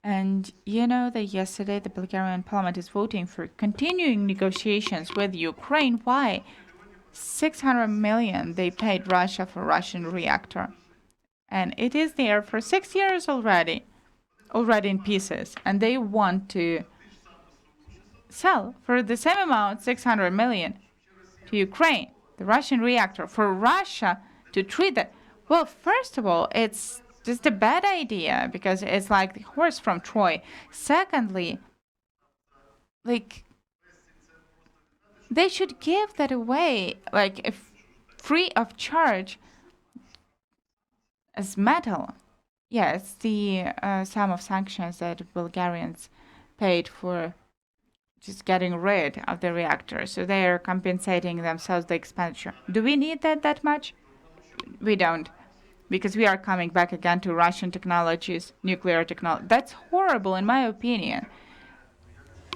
And you know that yesterday the Bulgarian parliament is voting for continuing negotiations with Ukraine. Why? 600 million they paid Russia for Russian reactor. And it is there for 6 years already in pieces. And they want to sell for the same amount, 600 million, to Ukraine, the Russian reactor, for Russia to treat that. Well, first of all, it's just a bad idea because it's like the horse from Troy. Secondly, like, they should give that away, like, if free of charge as metal. Yeah, it's the sum of sanctions that Bulgarians paid for just getting rid of the reactor. So they are compensating themselves the expenditure. Do we need that much? We don't. Because we are coming back again to Russian technologies, nuclear technology. That's horrible, in my opinion.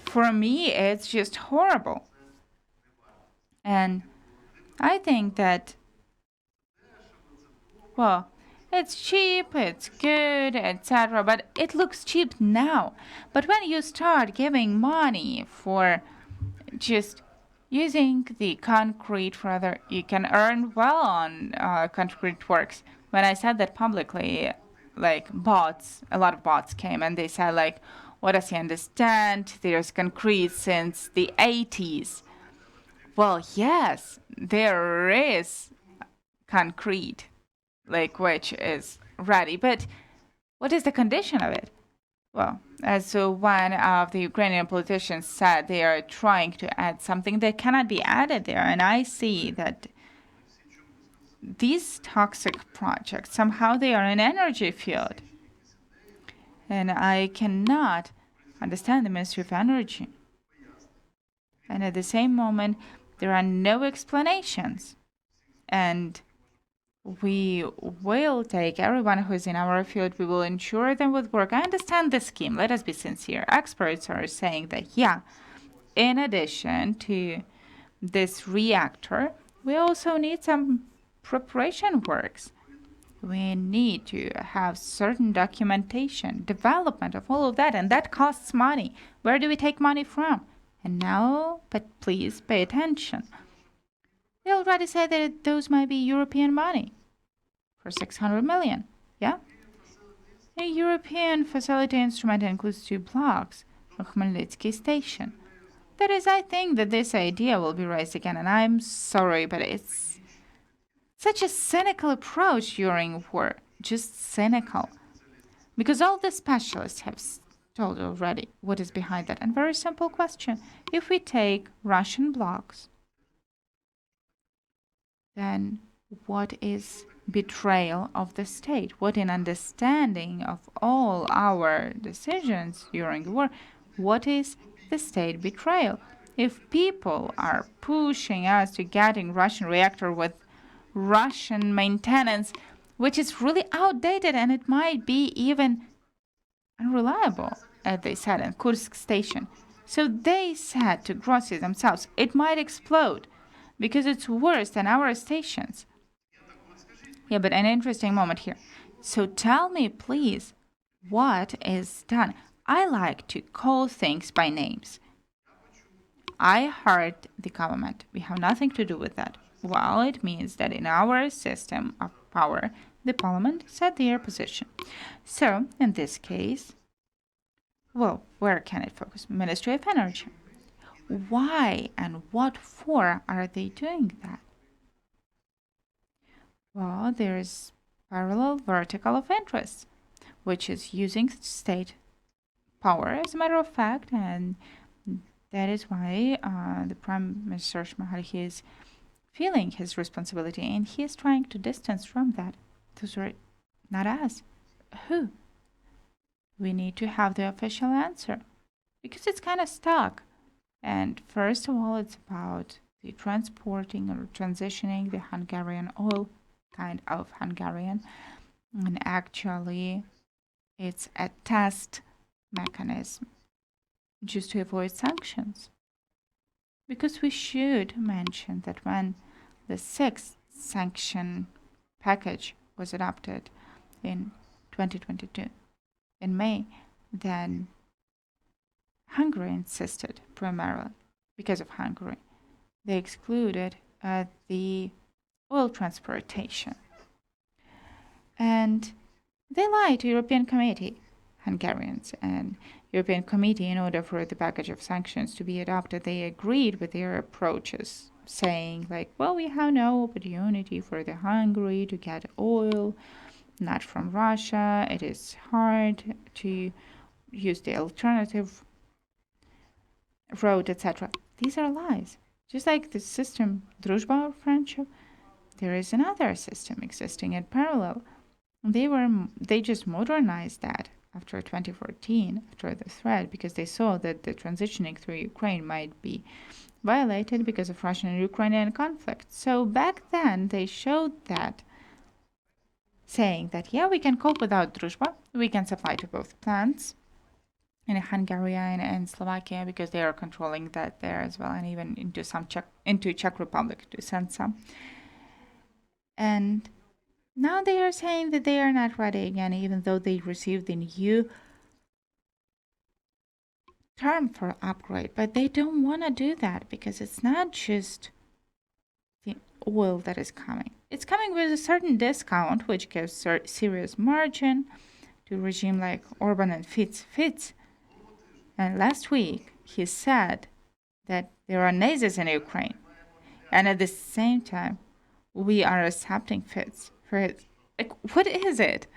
For me, it's just horrible. And I think that well, it's cheap, it's good, etc. But it looks cheap now. But when you start giving money for just using the concrete, rather, you can earn well on concrete works. When I said that publicly, like bots, a lot of bots came and they said like, what does he understand? There's concrete since the 80s. Well, yes, there is concrete, like which is ready. But what is the condition of it? Well, as one of the Ukrainian politicians said, they are trying to add something that cannot be added there. And I see that these toxic projects, somehow they are an energy field. And I cannot understand the Ministry of Energy. And at the same moment, there are no explanations. And we will take everyone who is in our field, we will ensure them with work. I understand the scheme. Let us be sincere. Experts are saying that, yeah, in addition to this reactor, we also need some preparation works. We need to have certain documentation, development of all of that, and that costs money. Where do we take money from? And now, but please pay attention. They already said that those might be European money for 600 million. Yeah? A European facility instrument includes 2 blocks for Khmelnytsky station. That is, I think that this idea will be raised again, and I'm sorry, but it's such a cynical approach during war. Just cynical. Because all the specialists have told already what is behind that. And very simple question. If we take Russian blocks, then what is betrayal of the state? What in understanding of all our decisions during the war, what is the state betrayal? If people are pushing us to getting Russian reactor with Russian maintenance, which is really outdated and it might be even unreliable, as they said in Kursk station. So they said to Grossi themselves, it might explode because it's worse than our stations. Yeah, but an interesting moment here. So tell me, please, what is done? I like to call things by names. I heard the government. We have nothing to do with that. Well, it means that in our system of power, the parliament set their position. So, in this case, well, where can it focus? Ministry of Energy. Why and what for are they doing that? Well, there is parallel vertical of interest, which is using state power as a matter of fact, and that is why the Prime Minister Shmyhal is feeling his responsibility, and he is trying to distance from that. Those are not us. Who? We need to have the official answer, because it's kind of stuck. And first of all, it's about the transporting or transitioning the Hungarian oil, kind of Hungarian, and actually it's a test mechanism just to avoid sanctions. Because we should mention that when the 6th sanction package was adopted in 2022, in May, then Hungary insisted primarily because of Hungary. They excluded the oil transportation. And they lied to European Committee, Hungarians, and European Committee, in order for the package of sanctions to be adopted, they agreed with their approaches, saying like, well, we have no opportunity for the Hungary to get oil, not from Russia. It is hard to use the alternative road, etc. These are lies. Just like the system Druzhba or friendship, there is another system existing in parallel. They just modernized that after 2014, after the threat, because they saw that the transitioning through Ukraine might be violated because of Russian and Ukrainian conflict. So back then they showed that, saying that, yeah, we can cope without Druzhba, we can supply to both plants in Hungary and Slovakia, because they are controlling that there as well, and even into Czech Republic to send some. And Now they are saying that they are not ready again, even though they received the new term for upgrade. But they don't want to do that because it's not just the oil that is coming. It's coming with a certain discount, which gives serious margin to a regime like Orban and Fitz. And last week, he said that there are Nazis in Ukraine. And at the same time, we are accepting Fitz for his. Like, what is it?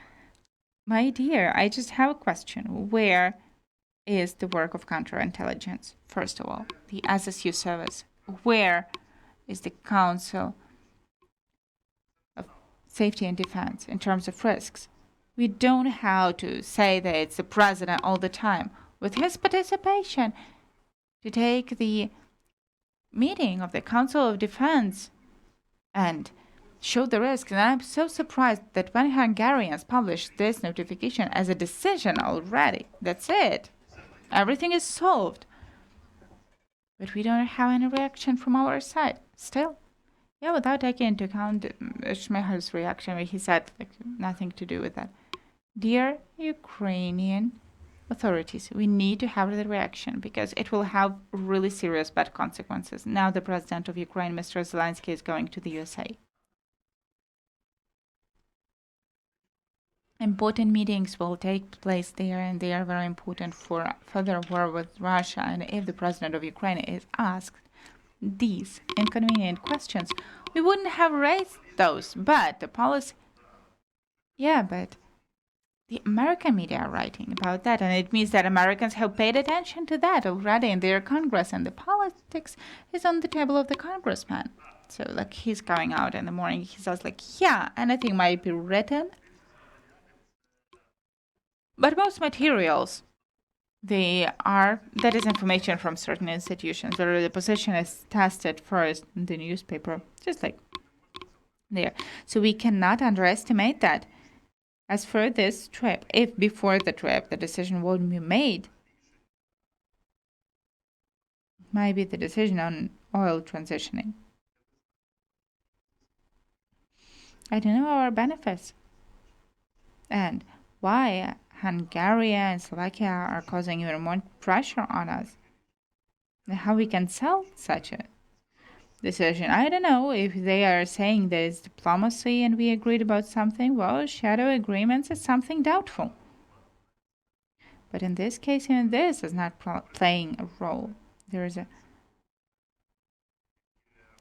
My dear, I just have a question. Where is the work of counterintelligence? First of all, the SSU service. Where is the Council of Safety and Defense in terms of risks? We don't have to say that it's the president all the time. With his participation, to take the meeting of the Council of Defense and show the risks. And I'm so surprised that when Hungarians published this notification as a decision already, that's it. Everything is solved. But we don't have any reaction from our side still. Yeah, without taking into account Shmyhal's reaction, where he said like nothing to do with that. Dear Ukrainian authorities, we need to have the reaction because it will have really serious bad consequences. Now the president of Ukraine, Mr. Zelensky, is going to the USA. Important meetings will take place there, and they are very important for further war with Russia. And if the president of Ukraine is asked these inconvenient questions, we wouldn't have raised those. But the policy, yeah, but the American media are writing about that, and it means that Americans have paid attention to that already in their Congress, and the politics is on the table of the congressman. So, like, he's going out in the morning, he says, like, yeah, anything might be written, but most materials, that is information from certain institutions, where the position is tested first in the newspaper, just like there. So we cannot underestimate that. As for this trip, if before the trip the decision won't be made, might be the decision on oil transitioning. I don't know our benefits. And why Hungary and Slovakia are causing even more pressure on us. And how we can sell such a decision. I don't know if they are saying there's diplomacy and we agreed about something. Well, shadow agreements is something doubtful. But in this case, even this is not playing a role. There is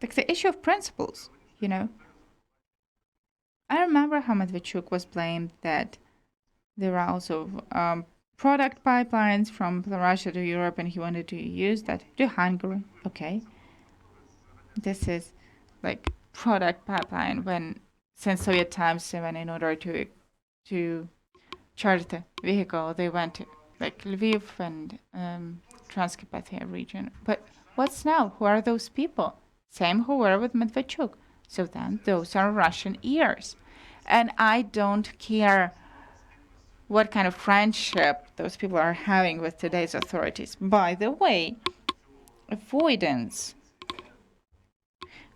like the issue of principles, you know. I remember how Medvedchuk was blamed that there are also product pipelines from Russia to Europe, and he wanted to use that to Hungary. Okay. This is like product pipeline when since Soviet times, when in order to charge the vehicle, they went to like Lviv and Transcarpathia region. But what's now? Who are those people? Same who were with Medvedchuk. So then those are Russian ears. And I don't care what kind of friendship those people are having with today's authorities. By the way, avoidance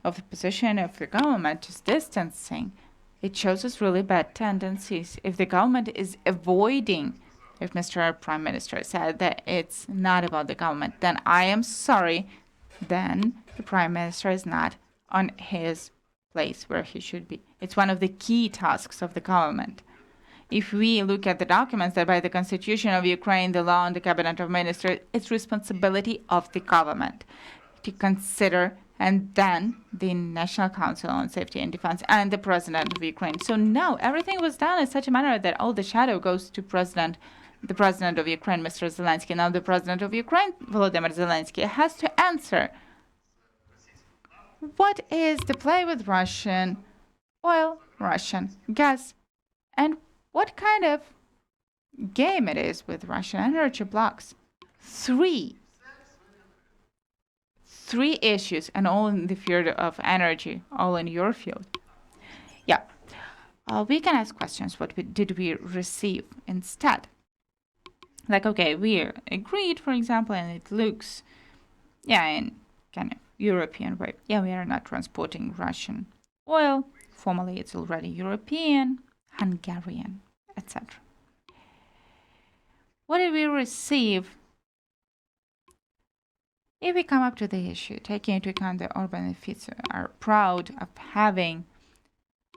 of the position of the government, just distancing, it shows us really bad tendencies. If the government is avoiding, if Mr. Prime Minister said that it's not about the government, then I am sorry, then the Prime Minister is not on his place where he should be. It's one of the key tasks of the government. If we look at the documents that by the Constitution of Ukraine, the law, and the Cabinet of Ministers, it's responsibility of the government to consider, and then the National Council on Safety and Defense and the President of Ukraine. So now everything was done in such a manner that all the shadow goes to the President of Ukraine, Mr. Zelensky. Now the President of Ukraine, Volodymyr Zelensky, has to answer. What is the play with Russian oil, Russian gas, and what kind of game it is with Russian energy blocks? Three issues, and all in the field of energy, all in your field. Yeah, we can ask questions. What did we receive instead? Like, okay, we agreed, for example, and it looks, yeah, in kind of European way. Yeah, we are not transporting Russian oil formally it's already European, Hungarian, etc. What did we receive? If we come up to the issue, taking into account that Orban and Fico are proud of having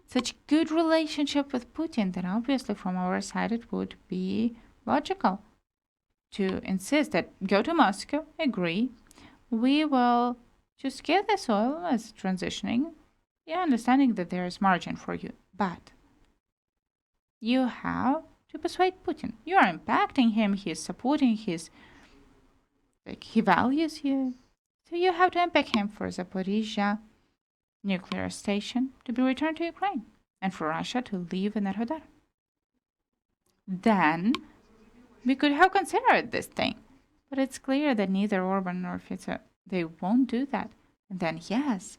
such good relationship with Putin, then obviously from our side it would be logical to insist that go to Moscow, agree, we will just get this oil as transitioning, understanding that there is margin for you, but you have to persuade Putin. You are impacting him, he is supporting he values you. So you have to impact him for Zaporizhia nuclear station to be returned to Ukraine and for Russia to leave Enerhodar. Then we could have considered this thing. But it's clear that neither Orban nor Fico, they won't do that. And then yes,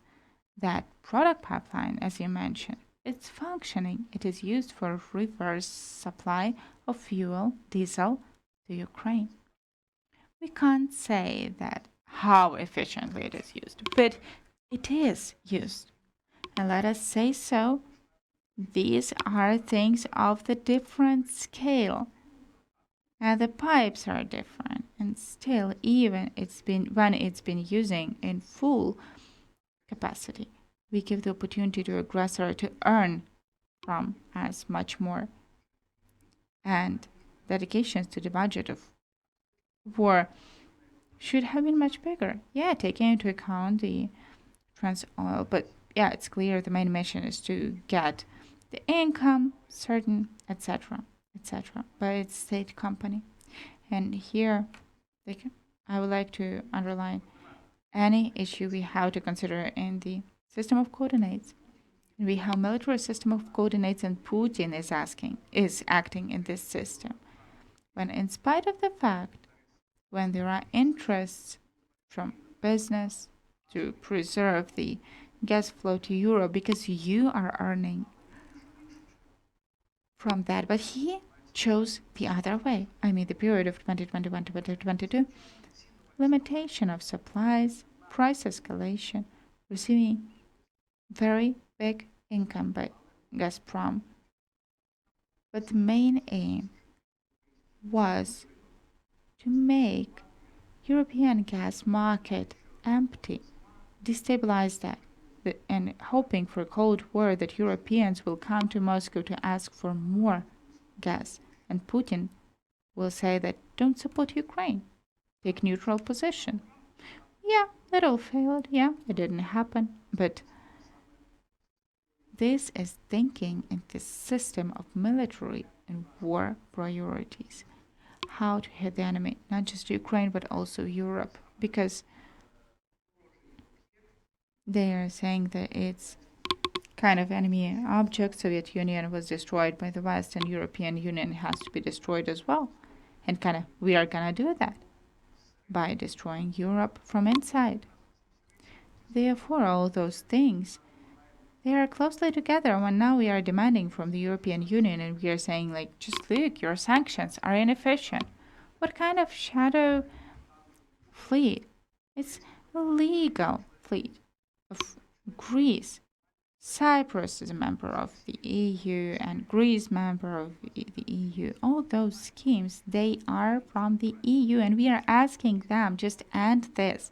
that product pipeline, as you mentioned, it's functioning. It is used for reverse supply of fuel, diesel, to Ukraine. We can't say that how efficiently it is used, but it is used. And let us say so, these are things of the different scale. And the pipes are different, and still, even when it's been using in full capacity, we give the opportunity to aggressor to earn from us much more. And dedications to the budget of war should have been much bigger. Yeah, taking into account the trans oil, but yeah, it's clear the main mission is to get the income, certain, etc., by its state company. And here, I would like to underline any issue we have to consider in the system of coordinates. We have military system of coordinates, and Putin is acting in this system. When in spite of the fact, when there are interests from business to preserve the gas flow to Europe because you are earning from that, but he chose the other way. I mean, the period of 2021 to 2022, limitation of supplies, price escalation, receiving very big income by Gazprom. But the main aim was to make European gas market empty, destabilize that, and hoping for a Cold War that Europeans will come to Moscow to ask for more gas. And Putin will say that don't support Ukraine, take neutral position. Yeah, that all failed. Yeah, it didn't happen. But this is thinking in this system of military and war priorities. How to hit the enemy, not just Ukraine, but also Europe. Because they are saying that it's kind of enemy object. Soviet Union was destroyed by the West, and European Union has to be destroyed as well. And kind of we are gonna do that by destroying Europe from inside. Therefore, all those things, they are closely together. When now we are demanding from the European Union, and we are saying like, just look, your sanctions are inefficient. What kind of shadow fleet? It's a legal fleet of Greece. Cyprus is a member of the EU, and Greece member of the EU. All those schemes, they are from the EU, and we are asking them just end this.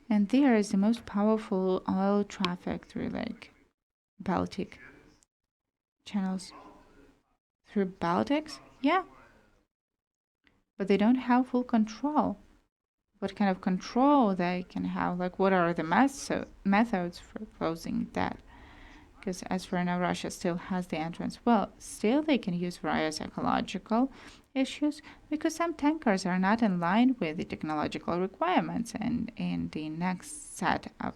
And there is the most powerful oil traffic through like Baltic channels. Through Baltics? Yeah. But they don't have full control. What kind of control they can have? Like, what are the methods for closing that? Because as for now, Russia still has the entrance. Well, still they can use various ecological issues because some tankers are not in line with the technological requirements. And in the next set of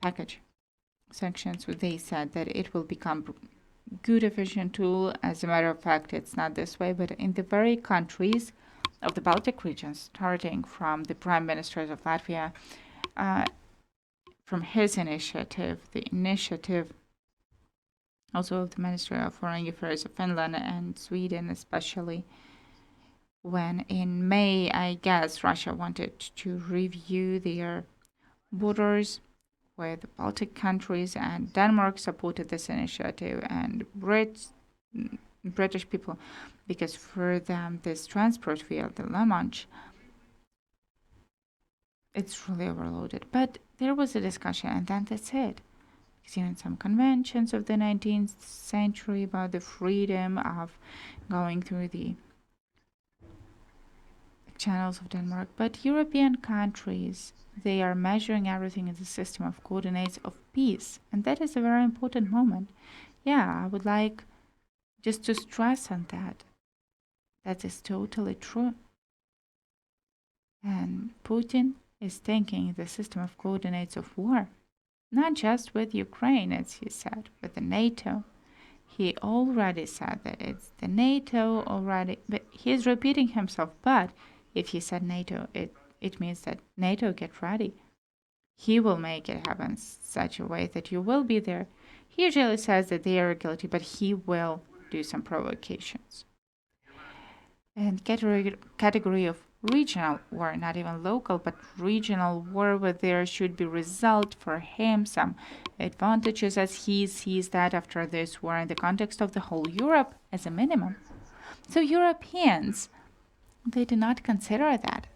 package sanctions, they said that it will become good efficient tool. As a matter of fact, it's not this way, but in the very countries of the Baltic region, starting from the prime ministers of Latvia, from his initiative, the initiative also of the Ministry of Foreign Affairs of Finland and Sweden, especially when in May, I guess, Russia wanted to review their borders where the Baltic countries and Denmark supported this initiative, and British people, because for them this transport via the La Manche, it's really overloaded. But there was a discussion, and then that's it. Even some conventions of the 19th century about the freedom of going through the channels of Denmark. But European countries, they are measuring everything in the system of coordinates of peace. And that is a very important moment. Yeah, I would like just to stress on that. That is totally true. And Putin is thinking the system of coordinates of war. Not just with Ukraine, as he said, with the NATO. He already said that it's the NATO already, but he's repeating himself. But if he said NATO, it means that NATO get ready. He will make it happen such a way that you will be there. He usually says that they are guilty, but he will do some provocations. And category of regional war, not even local, but regional war, where there should be result for him, some advantages as he sees that after this war in the context of the whole Europe as a minimum. So Europeans, they do not consider that.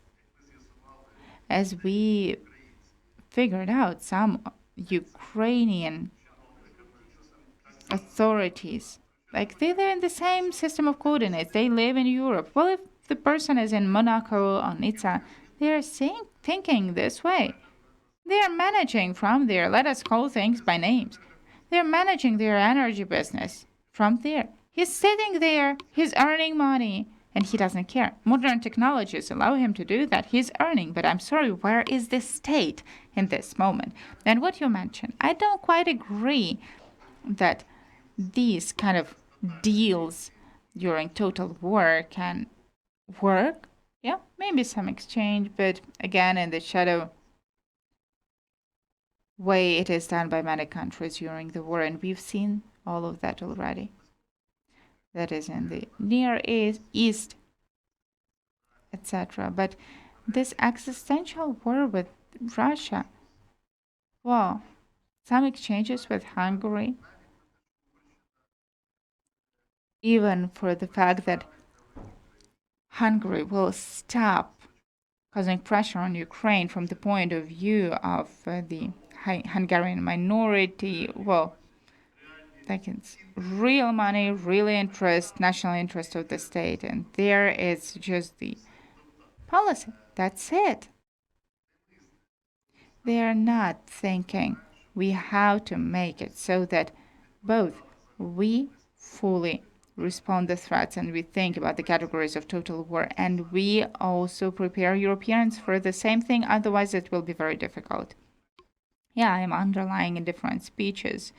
As we figured out, some Ukrainian authorities, like they live in the same system of coordinates, they live in Europe. Well, if the person is in Monaco or Nizza, they are thinking this way. They are managing from there. Let us call things by names. They are managing their energy business from there. He's sitting there, he's earning money, and he doesn't care. Modern technologies allow him to do that. He's earning, but I'm sorry, where is the state in this moment? And what you mentioned, I don't quite agree that these kind of deals during total war can work. Yeah, maybe some exchange, but again, in the shadow way it is done by many countries during the war, and we've seen all of that already. That is in the Near East, etc. But this existential war with Russia, well, some exchanges with Hungary, even for the fact that Hungary will stop causing pressure on Ukraine from the point of view of the Hungarian minority. Well, like it's real money, real interest, national interest of the state, and there is just the policy. That's it. They are not thinking we have to make it so that both we fully respond to threats and we think about the categories of total war, and we also prepare Europeans for the same thing. Otherwise, it will be very difficult. Yeah, I'm underlying in different speeches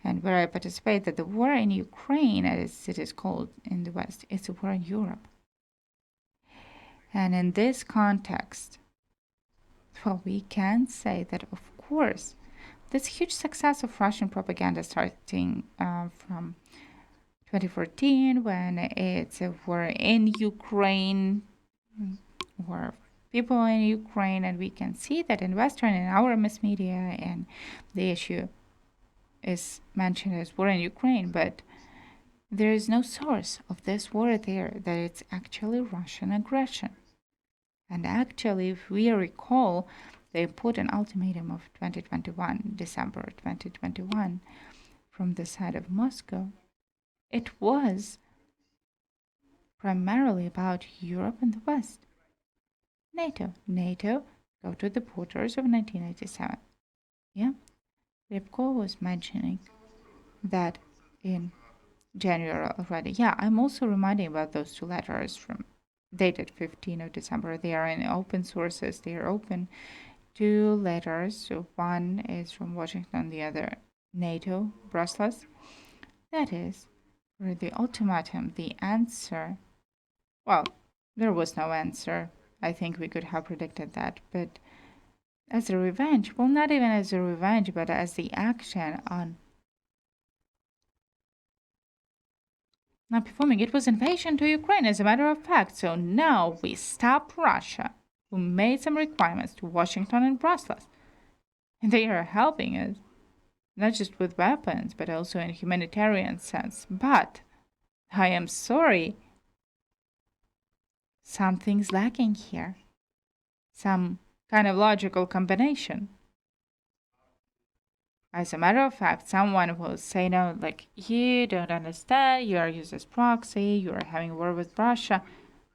and where I participate that the war in Ukraine, as it is called in the West, it's a war in Europe. And in this context, well, we can say that, of course, this huge success of Russian propaganda starting from 2014, when it's a war in Ukraine, war of people in Ukraine, and we can see that in Western, in our mass media, and the issue is mentioned as war in Ukraine, but there is no source of this war there, that it's actually Russian aggression. And actually, if we recall the important ultimatum of 2021, December 2021, from the side of Moscow, it was primarily about Europe and the West. NATO, go to the borders of 1987. Yeah, Repko was mentioning that in January already. Yeah, I'm also reminding about those two letters from dated 15th of December. They are in open sources. They are open. Two letters. So one is from Washington, the other NATO, Brussels. That is for the ultimatum, the answer. Well, there was no answer. I think we could have predicted that. But as a revenge, well, not even as a revenge, but as the action on not performing, it was invasion to Ukraine, as a matter of fact. So now we stop Russia, who made some requirements to Washington and Brussels. And they are helping us, not just with weapons, but also in humanitarian sense. But I am sorry, something's lacking here. Some kind of logical combination. As a matter of fact, someone will say, no, like, you don't understand, you are used as proxy, you are having war with Russia.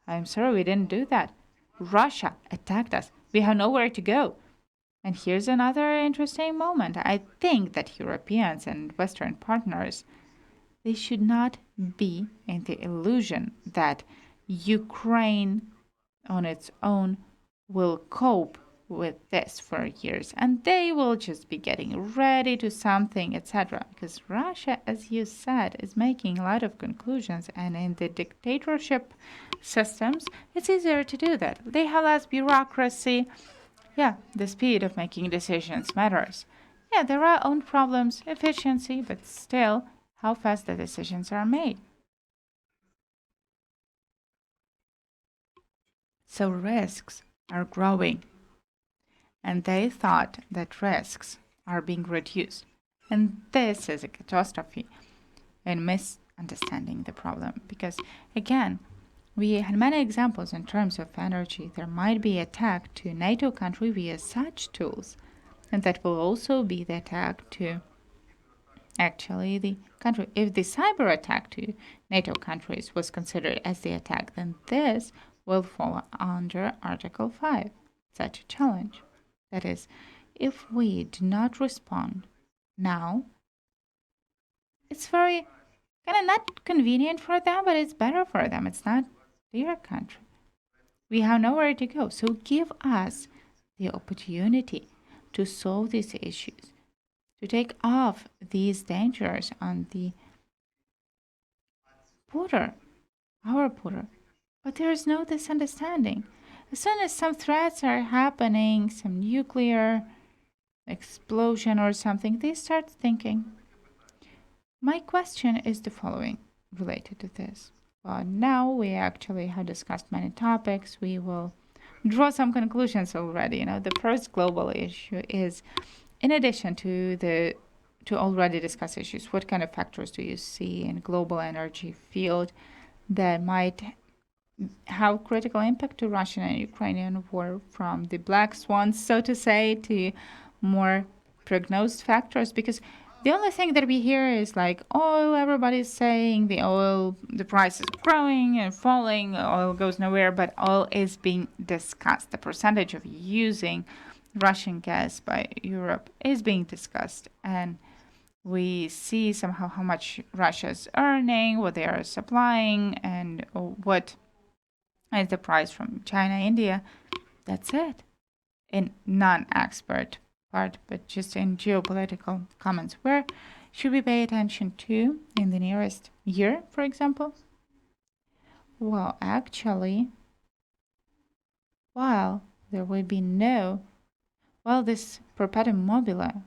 I'm sorry, we didn't do that. Russia attacked us. We have nowhere to go. And here's another interesting moment. I think that Europeans and Western partners, they should not be in the illusion that Ukraine on its own will cope with this for years and they will just be getting ready to something, etc. Because Russia, as you said, is making a lot of conclusions, and in the dictatorship systems, it's easier to do that. They have less bureaucracy. Yeah, the speed of making decisions matters. Yeah, there are own problems, efficiency, but still, how fast the decisions are made. So risks are growing, and they thought that risks are being reduced. And this is a catastrophe in misunderstanding the problem. Because, again, we had many examples in terms of energy. There might be attack to NATO country via such tools, and that will also be the attack to actually the country. If the cyber attack to NATO countries was considered as the attack, then this will fall under Article 5, such a challenge. That is, if we do not respond now, it's very kind of not convenient for them, but it's better for them. It's not their country. We have nowhere to go. So give us the opportunity to solve these issues, to take off these dangers on the border, our border. But there is no misunderstanding. As soon as some threats are happening, some nuclear explosion or something, they start thinking. My question is the following related to this. Well, now we actually have discussed many topics. We will draw some conclusions already. The first global issue is, in addition to the already discussed issues, what kind of factors do you see in global energy field that might have critical impact to Russian and Ukrainian war, from the black swans, so to say, to more prognosed factors? Because the only thing that we hear is like oil. Everybody's saying the price is growing and falling. Oil goes nowhere, but oil is being discussed. The percentage of using Russian gas by Europe is being discussed, and we see somehow how much Russia is earning, what they are supplying, and what is the price from China, India. That's it. In non-expert part, but just in geopolitical comments. Where should we pay attention to in the nearest year, for example? Well, actually, while there will be this perpetuum mobile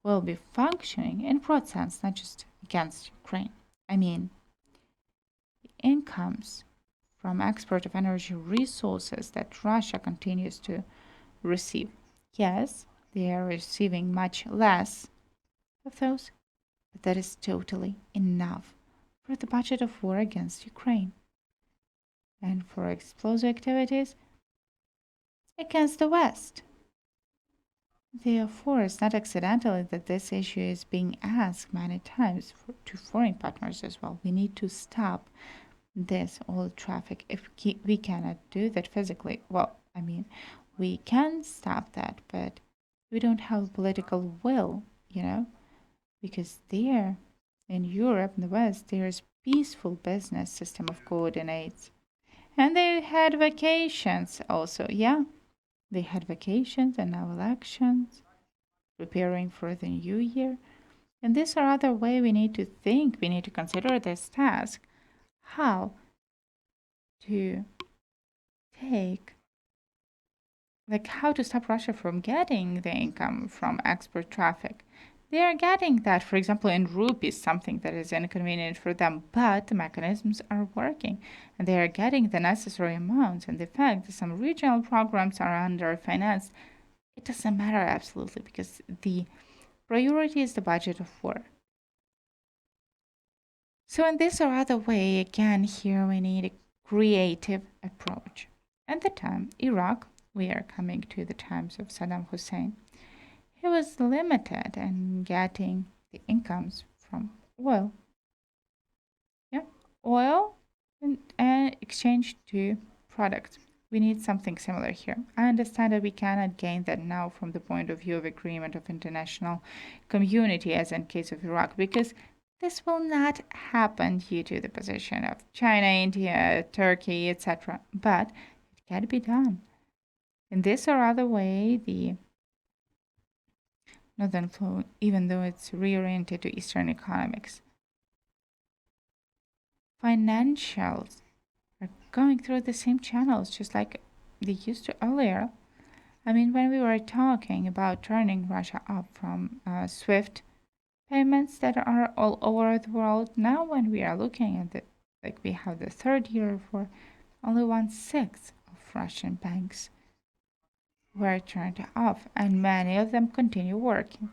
will be functioning in broad sense, not just against Ukraine. I mean, incomes from export of energy resources that Russia continues to receive. Yes, they are receiving much less of those, but that is totally enough for the budget of war against Ukraine and for explosive activities against the West. Therefore, it's not accidentally that this issue is being asked many times to foreign partners as well. We need to stop this oil traffic. If we cannot do that physically, we can stop that, but we don't have political will, because there in Europe and the West, there's peaceful business system of coordinates. And they had vacations also, yeah. They had vacations and now elections, preparing for the new year. And this or other way we need to think, we need to consider this task, how to how to stop Russia from getting the income from export traffic. They are getting that, for example, in rupees, something that is inconvenient for them, but the mechanisms are working and they are getting the necessary amounts. And the fact that some regional programs are under-financed, it doesn't matter absolutely because the priority is the budget of war. So in this or other way, again, here we need a creative approach. At the time, Iraq, we are coming to the times of Saddam Hussein, he was limited in getting the incomes from oil. Yeah, oil and exchange to products. We need something similar here. I understand that we cannot gain that now from the point of view of agreement of international community, as in case of Iraq, because this will not happen due to the position of China, India, Turkey, etc. But it can be done. In this or other way, the Northern Flow, even though it's reoriented to Eastern economics, financials are going through the same channels just like they used to earlier. I mean, when we were talking about turning Russia off from SWIFT payments that are all over the world, now when we are looking at it, like we have the third year for only 1/6 of Russian banks were turned off, and many of them continue working.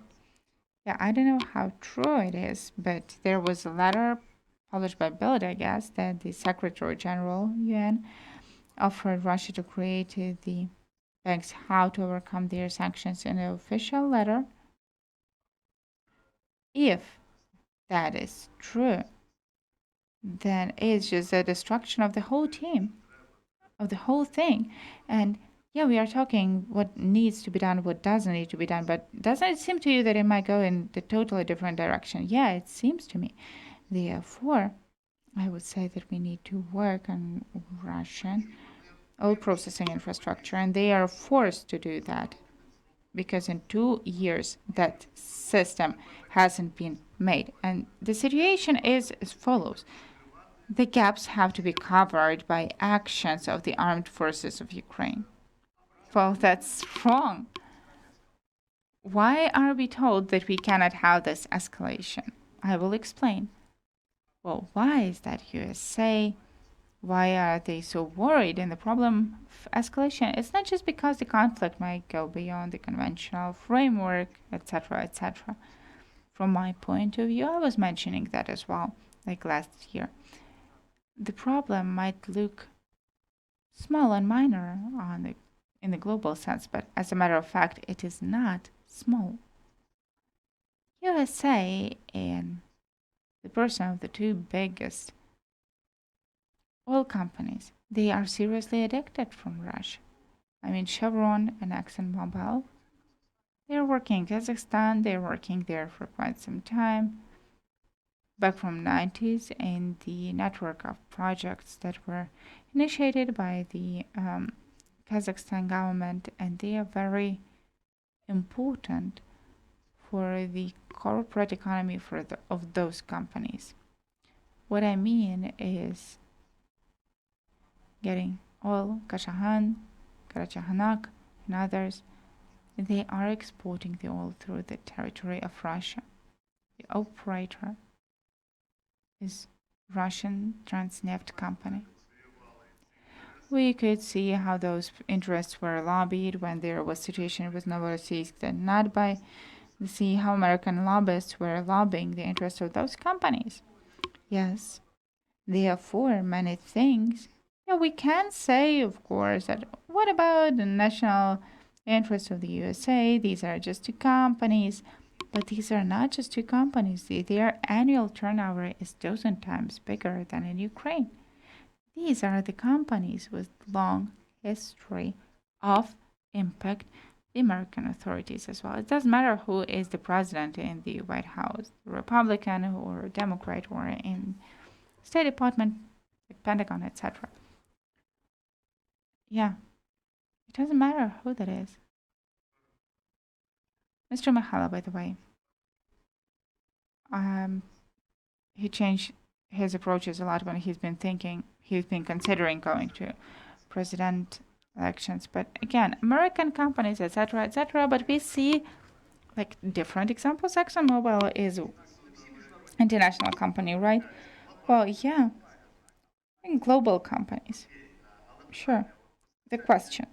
Yeah, I don't know how true it is, but there was a letter published by Bild, I guess, that the Secretary General UN offered Russia to create the banks how to overcome their sanctions in an official letter. If that is true, then it's just a destruction of the whole team, of the whole thing. And yeah, we are talking what needs to be done, what doesn't need to be done, but doesn't it seem to you that it might go in the totally different direction? Yeah, it seems to me. Therefore, I would say that we need to work on Russian oil processing infrastructure, and they are forced to do that because in 2 years that system hasn't been made. And the situation is as follows. The gaps have to be covered by actions of the armed forces of Ukraine. Well, that's wrong. Why are we told that we cannot have this escalation? I will explain. Well, why is that USA? Why are they so worried? And the problem of escalation, it's not just because the conflict might go beyond the conventional framework, etc., etc. From my point of view, I was mentioning that as well, like last year. The problem might look small and minor in the global sense, but as a matter of fact, it is not small. USA and the person of the two biggest oil companies, they are seriously addicted from Russia. I mean, Chevron and Exxon Mobil, they're working in Kazakhstan, they're working there for quite some time. Back from 90s, and the network of projects that were initiated by the Kazakhstan government, and they are very important for the corporate economy of those companies. What I mean is getting oil, Kashahan, Karachaganak, and others, they are exporting the oil through the territory of Russia. The operator is Russian Transneft company. We could see how those interests were lobbied when there was situation with Novorossiysk, and not by see how American lobbyists were lobbying the interests of those companies. Yes, therefore, many things. Yeah, we can say, of course, that what about the national interests of the USA? These are just two companies. But these are not just two companies. Their annual turnover is 1,000 times bigger than in Ukraine. These are the companies with long history of impact the American authorities as well. It doesn't matter who is the president in the White House, Republican or Democrat, or in State Department, the Pentagon, etc. Yeah, it doesn't matter who that is. Mr. Mykhailo, by the way, he changed his approaches a lot when he's been considering going to president elections. But again, American companies, etc., etc. But we see like different examples. ExxonMobil is an international company, right? Well, yeah, and global companies. Sure. The question: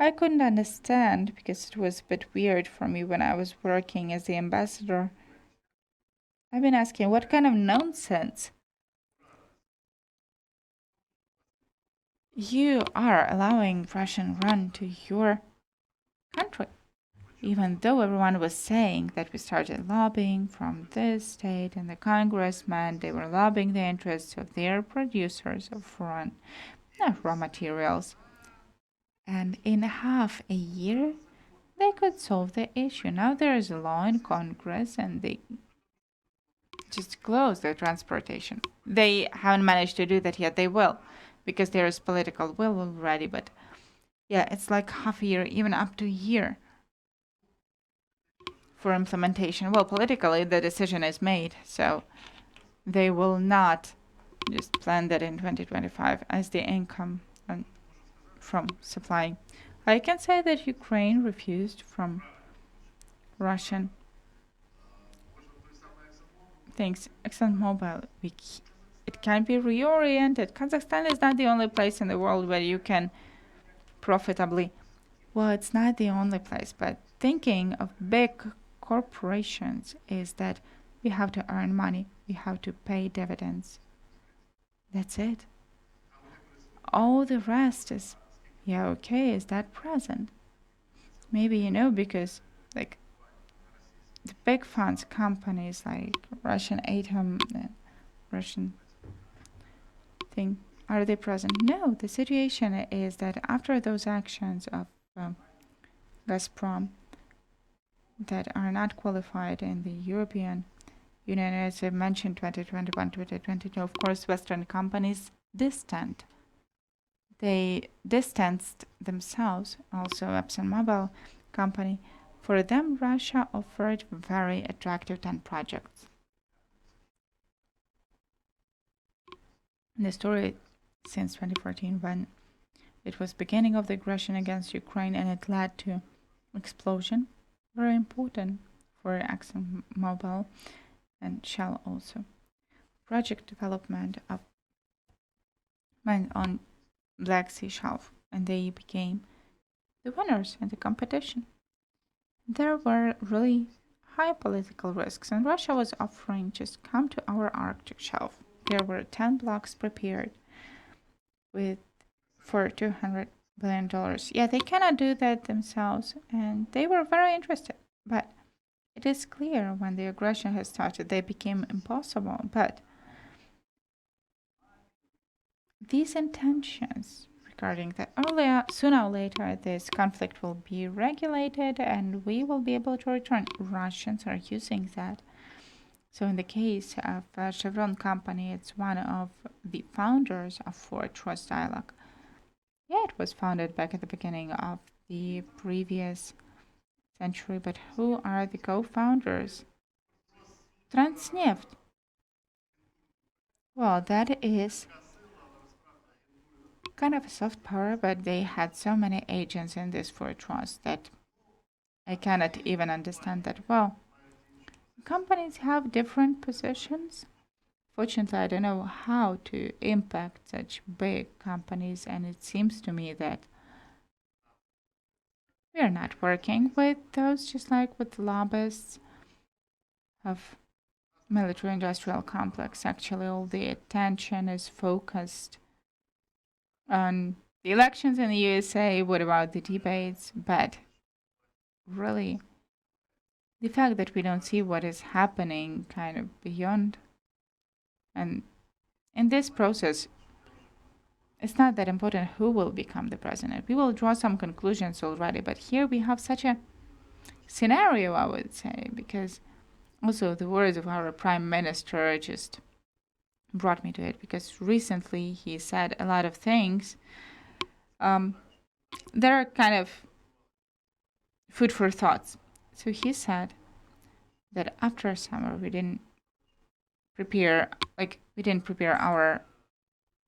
I couldn't understand because it was a bit weird for me when I was working as the ambassador. I've been asking, what kind of nonsense? You are allowing Russian run to your country, even though everyone was saying that we started lobbying from this state and the congressmen, they were lobbying the interests of their producers of foreign raw materials. And in half a year, they could solve the issue. Now there is a law in Congress and they just close the transportation. They haven't managed to do that yet. They will, because there is political will already. But yeah, it's like half a year, even up to a year for implementation. Well, politically, the decision is made, so they will not just plan that in 2025 as the income from supplying. I can say that Ukraine refused from Russian things. Exxon Mobil, it can be reoriented. Kazakhstan is not the only place in the world where you can profitably. Well, it's not the only place, but thinking of big corporations is that we have to earn money, we have to pay dividends. That's it. All the rest is, yeah, okay, is that present? Maybe because like the big funds companies like Russian Atom, Russian thing, are they present? No, the situation is that after those actions of Gazprom that are not qualified in the European Union, as I mentioned, 2021, 2022, of course, Western companies distant. They distanced themselves, also Exxon Mobil company. For them, Russia offered very attractive 10 projects. The story since 2014, when it was beginning of the aggression against Ukraine and it led to explosion, very important for Exxon Mobil and Shell also. Project development of went on Black Sea Shelf, and they became the winners in the competition. There were really high political risks, and Russia was offering just come to our Arctic shelf. There were 10 blocks prepared for $200 billion. Yeah, they cannot do that themselves, and they were very interested. But it is clear when the aggression has started, they became impossible. But these intentions regarding that sooner or later this conflict will be regulated and we will be able to return. Russians are using that. So in the case of Chevron company, it's one of the founders of Fortress Dialogue. Yeah, it was founded back at the beginning of the previous century, but who are the co-founders? Transneft. Well, that is kind of a soft power, but they had so many agents in this fortress that I cannot even understand that well. Companies have different positions. Fortunately, I don't know how to impact such big companies, and it seems to me that we are not working with those, just like with lobbyists of military industrial complex. Actually, all the attention is focused on the elections in the USA. What about the debates? But really, the fact that we don't see what is happening kind of beyond, and in this process, it's not that important who will become the president. We will draw some conclusions already, but here we have such a scenario, I would say, because also the words of our prime minister just brought me to it, because recently he said a lot of things that are kind of food for thoughts. So he said that after summer we didn't prepare our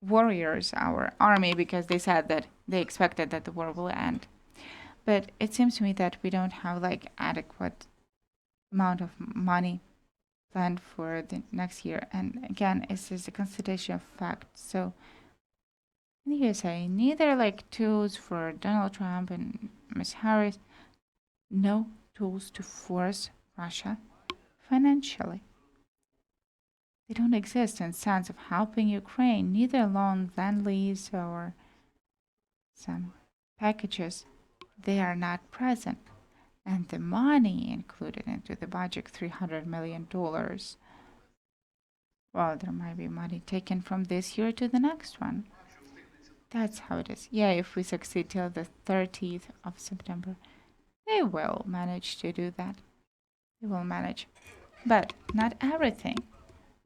warriors, our army, because they said that they expected that the war will end. But it seems to me that we don't have like adequate amount of money planned for the next year. And again, it's just a constatation of fact. So in the USA, neither like tools for Donald Trump and Ms. Harris, no tools to force Russia financially. They don't exist in sense of helping Ukraine, neither loan, lend lease, or some packages. They are not present. And the money included into the budget, $300 million. Well, there might be money taken from this year to the next one. That's how it is. Yeah, if we succeed till the 30th of September, they will manage to do that. They will manage. But not everything.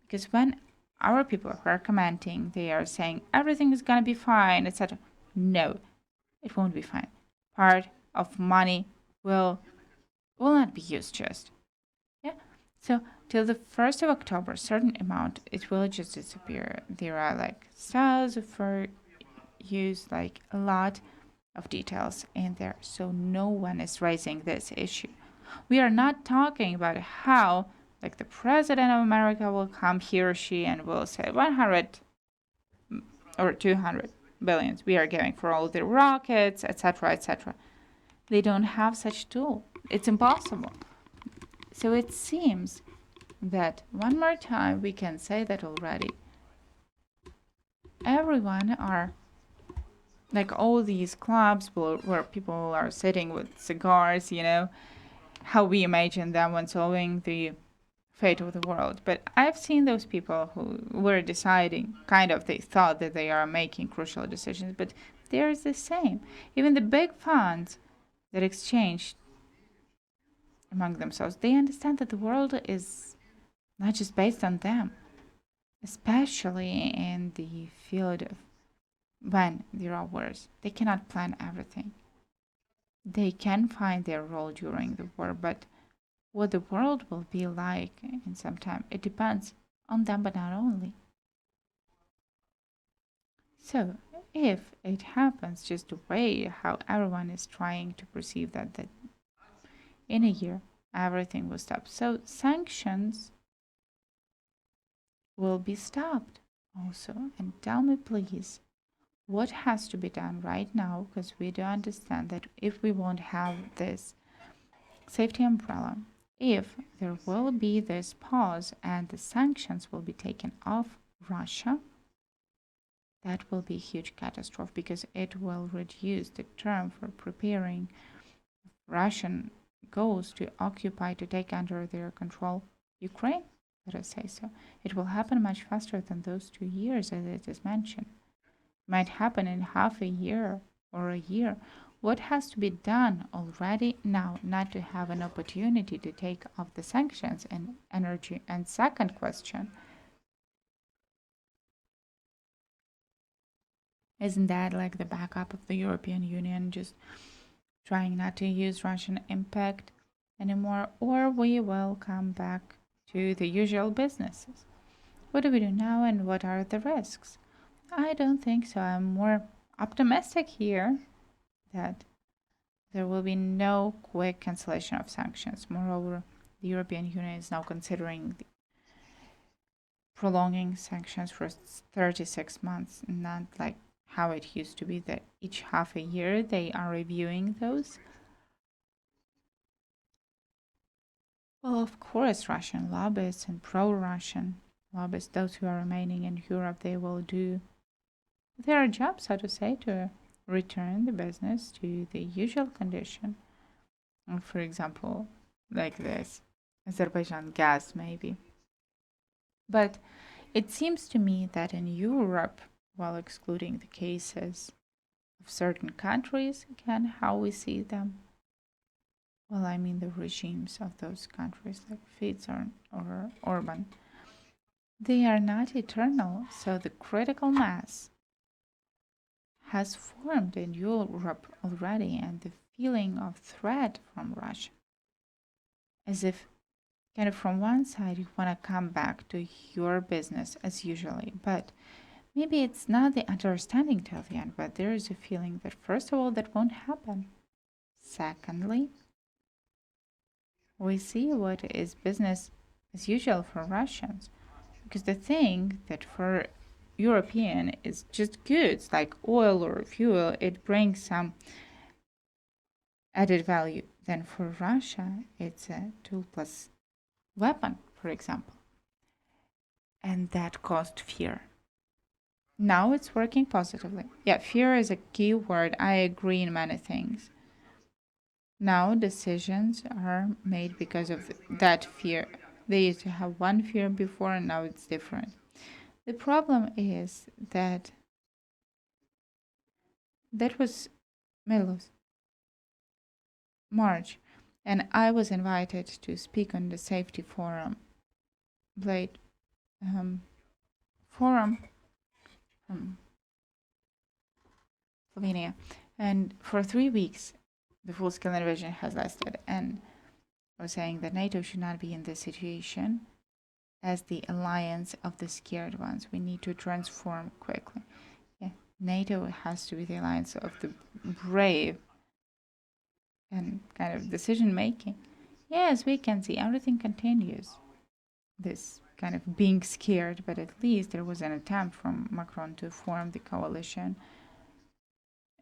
Because when our people who are commenting, they are saying everything is going to be fine, etc. No, it won't be fine. Part of money will not be used just. Yeah. So till the 1st of October, certain amount, it will just disappear. There are like styles for use, like a lot of details in there. So no one is raising this issue. We are not talking about how like the president of America will come, he or she, and will say 100 or 200 billions we are giving for all the rockets, etc., etc. They don't have such tool. It's impossible. So it seems that one more time we can say that already. Everyone are like all these clubs where people are sitting with cigars, how we imagine them when solving the fate of the world. But I've seen those people who were deciding, they thought that they are making crucial decisions, but there's the same. Even the big funds that exchange among themselves, they understand that the world is not just based on them, especially in the field of when there are wars. They cannot plan everything. They can find their role during the war, but what the world will be like in some time, it depends on them, but not only. So, if it happens just the way how everyone is trying to perceive that in a year everything will stop, so sanctions will be stopped also. And tell me, please, what has to be done right now? Because we do understand that if we won't have this safety umbrella, if there will be this pause and the sanctions will be taken off Russia, that will be a huge catastrophe because it will reduce the term for preparing Russian goals to occupy, to take under their control Ukraine, let us say so. It will happen much faster than those 2 years, as it is mentioned. It might happen in half a year or a year. What has to be done already now, not to have an opportunity to take off the sanctions and energy? And second question, isn't that like the backup of the European Union just trying not to use Russian impact anymore, or we will come back to the usual businesses? What do we do now and what are the risks? I don't think so. I'm more optimistic here that there will be no quick cancellation of sanctions. Moreover, the European Union is now considering prolonging sanctions for 36 months, not like how it used to be that each half a year they are reviewing those. Well, of course, Russian lobbyists and pro-Russian lobbyists, those who are remaining in Europe, they will do their job, so to say, to return the business to the usual condition. For example, like this, Azerbaijan gas, maybe. But it seems to me that in Europe, while excluding the cases of certain countries, again, how we see them, well, I mean the regimes of those countries like Fitz or Orban, they are not eternal, so the critical mass has formed in Europe already, and the feeling of threat from Russia, as if kind of from one side you want to come back to your business as usually, but maybe it's not the understanding till the end, but there is a feeling that first of all that won't happen. Secondly, we see what is business as usual for Russians, because the thing that for European is just goods like oil or fuel. It brings some added value. Then for Russia, it's a tool plus weapon, for example. And that caused fear. Now it's working positively. Yeah, fear is a key word. I agree in many things. Now decisions are made because of that fear. They used to have one fear before and now it's different. The problem is that was Milos, March, and I was invited to speak on the safety forum, Blade forum from Slovenia. And for 3 weeks, the full-scale invasion has lasted. And I was saying that NATO should not be in this situation as the alliance of the scared ones. We need to transform quickly. Yeah, NATO has to be the alliance of the brave and kind of decision-making. Yes, we can see everything continues. This kind of being scared, but at least there was an attempt from Macron to form the coalition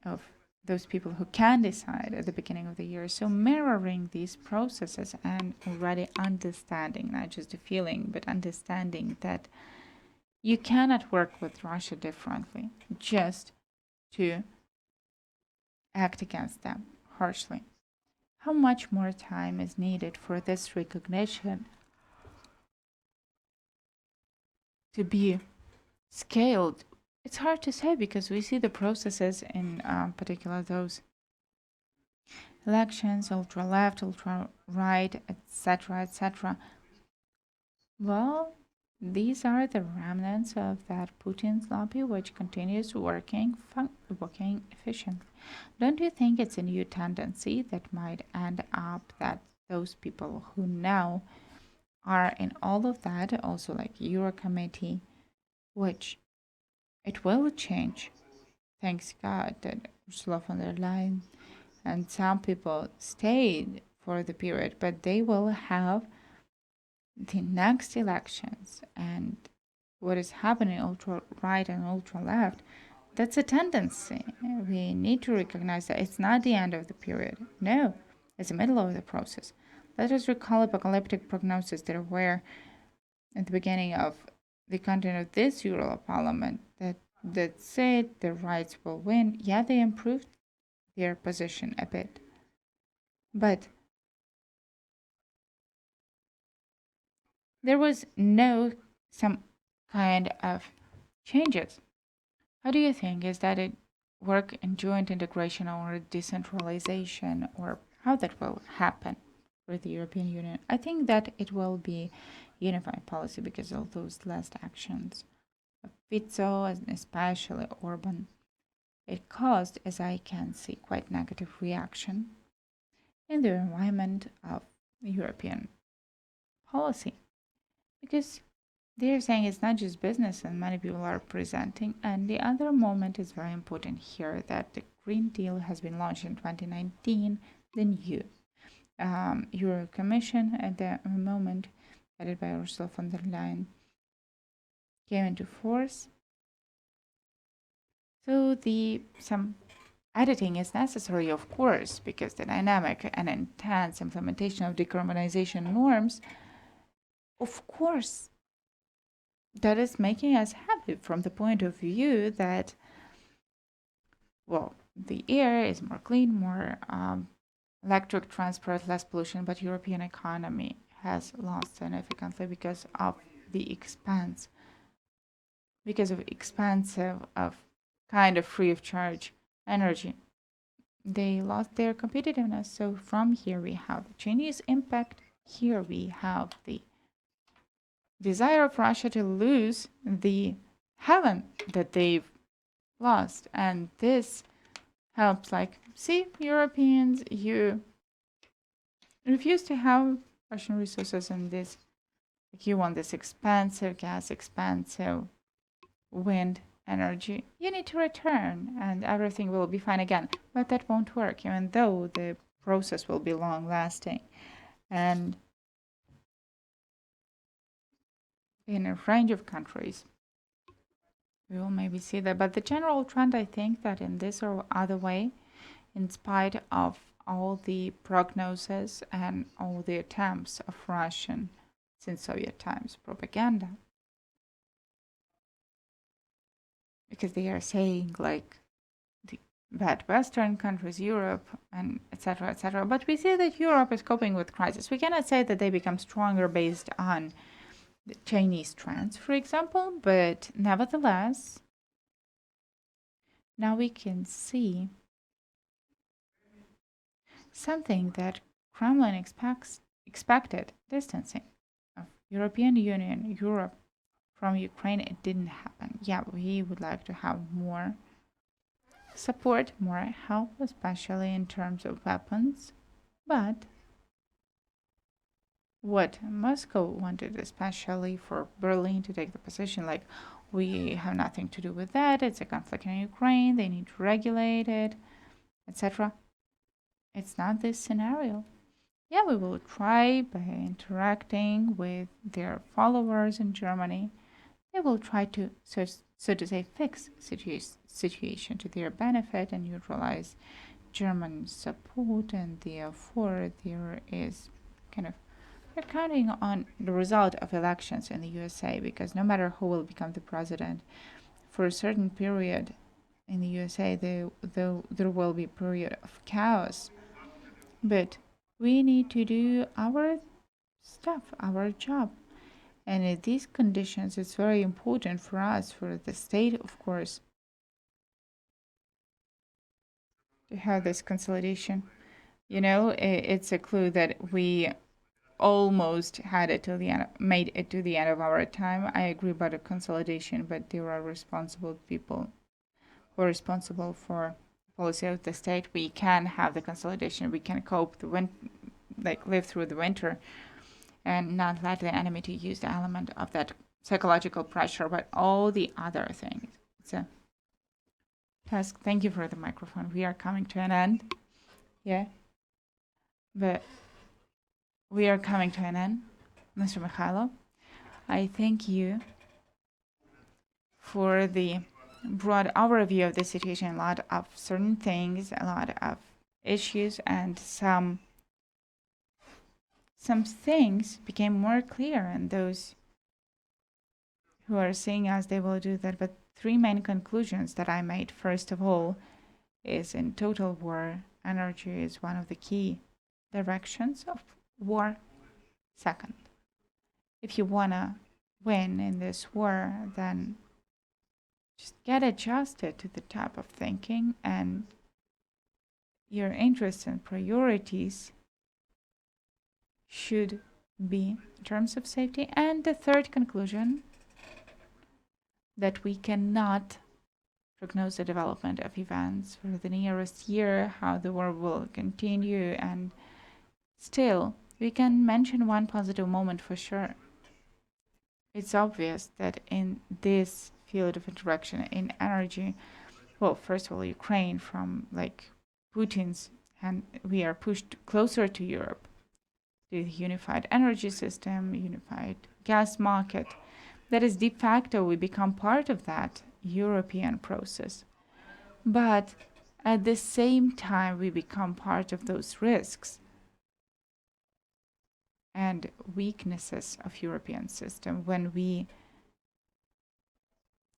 of those people who can decide at the beginning of the year. So mirroring these processes and already understanding, not just the feeling, but understanding that you cannot work with Russia differently, just to act against them harshly. How much more time is needed for this recognition to be scaled? It's hard to say because we see the processes in particular those elections, ultra-left, ultra-right, etc., etc. Well, these are the remnants of that Putin's lobby, which continues working efficiently. Don't you think it's a new tendency that might end up that those people who now are in all of that, also like Euro Committee, which it will change, thanks God that Ursula von der Leyen and some people stayed for the period, but they will have the next elections. And what is happening ultra right and ultra left, that's a tendency. We need to recognize that it's not the end of the period. No, it's the middle of the process. Let us recall apocalyptic prognosis that were at the beginning of the content of this Euro Parliament that said the rights will win. Yeah, they improved their position a bit. But there was no some kind of changes. How do you think? Is that it work in joint integration or decentralization, or how that will happen for the European Union? I think that it will be unified policy because of those last actions of Fico and especially Orban. It caused, as I can see, quite negative reaction in the environment of European policy because they're saying it's not just business and many people are presenting. And the other moment is very important here that the Green Deal has been launched in 2019, the new Euro Commission at the moment headed by Ursula von der Leyen came into force. So some editing is necessary, of course, because the dynamic and intense implementation of decarbonization norms, of course, that is making us happy from the point of view that, well, the air is more clean, more electric transport, less pollution, but European economy has lost significantly because of the expense, because of expensive of kind of free of charge energy. They lost their competitiveness. So from here we have the Chinese impact. Here we have the desire of Russia to lose the heaven that they've lost. And this helps, like, see, Europeans, you refuse to have Russian resources in this. Like, you want this expensive gas, expensive wind energy. You need to return and everything will be fine again. But that won't work, even though the process will be long lasting. And in a range of countries, we will maybe see that. But the general trend, I think, that in this or other way, in spite of all the prognosis and all the attempts of Russian since Soviet times propaganda, because they are saying like the bad Western countries, Europe, and etc., etc. But we see that Europe is coping with crisis. We cannot say that they become stronger based on the Chinese trends, for example, but nevertheless, now we can see something that Kremlin expected, distancing of European Union, Europe from Ukraine. It didn't happen. Yeah, we would like to have more support, more help, especially in terms of weapons. But what Moscow wanted, especially for Berlin to take the position, like, we have nothing to do with that, it's a conflict in Ukraine, they need to regulate it, etc. It's not this scenario. Yeah, we will try by interacting with their followers in Germany. They will try to, so to say, fix situation to their benefit and neutralize German support, and therefore there is kind of, we're counting on the result of elections in the USA, because no matter who will become the president, for a certain period in the USA, there will be a period of chaos. But we need to do our stuff, our job. And in these conditions, it's very important for us, for the state, of course, to have this consolidation. You know, it's a clue that we almost had it till the end, made it to the end of our time. I agree about the consolidation, but there are responsible people who are responsible for policy of the state. We can have the consolidation. We can cope live through the winter, and not let the enemy to use the element of that psychological pressure, but all the other things. It's a task. Thank you for the microphone. We are coming to an end. Yeah. But we are coming to an end. Mr. Mykhailo, I thank you for the broad overview of the situation, a lot of certain things, a lot of issues, and some things became more clear, and those who are seeing us, they will do that. But three main conclusions that I made. First of all, is in total war, energy is one of the key directions of war. Second, if you want to win in this war, then just get adjusted to the type of thinking and your interests and priorities should be in terms of safety. And the third conclusion, that we cannot prognose the development of events for the nearest year, how the war will continue, and still we can mention one positive moment for sure. It's obvious that in this field of interaction in energy, well, first of all, Ukraine from like Putin's, and we are pushed closer to Europe, to the unified energy system, unified gas market. That is de facto, we become part of that European process. But at the same time, we become part of those risks and weaknesses of European system when we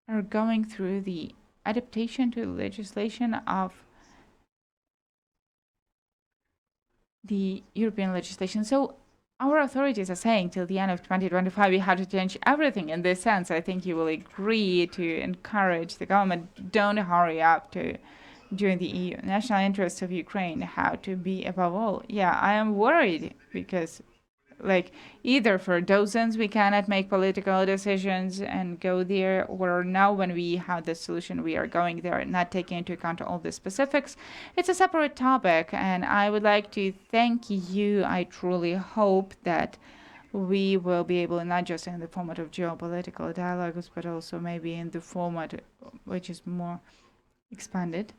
are going through the adaptation to the legislation of the European legislation. So our authorities are saying till the end of 2025 we have to change everything. In this sense, I think you will agree to encourage the government, don't hurry up to join the EU. National interests of Ukraine have to be above all. Yeah, I am worried because like either for dozens we cannot make political decisions and go there, or now when we have the solution we are going there and not taking into account all the specifics. It's a separate topic, and I would like to thank you. I truly hope that we will be able, not just in the format of geopolitical dialogues, but also maybe in the format which is more expanded,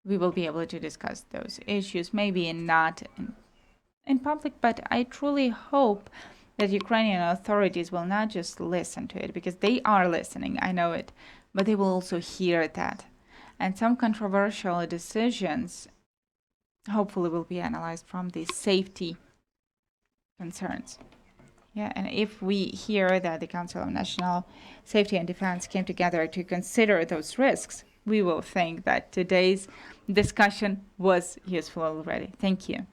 we will be able to discuss those issues, maybe not in public, but I truly hope that Ukrainian authorities will not just listen to it, because they are listening, I know it, but they will also hear that. And some controversial decisions hopefully will be analyzed from these safety concerns. Yeah, and if we hear that the Council of National Safety and Defense came together to consider those risks, we will think that today's discussion was useful already. Thank you.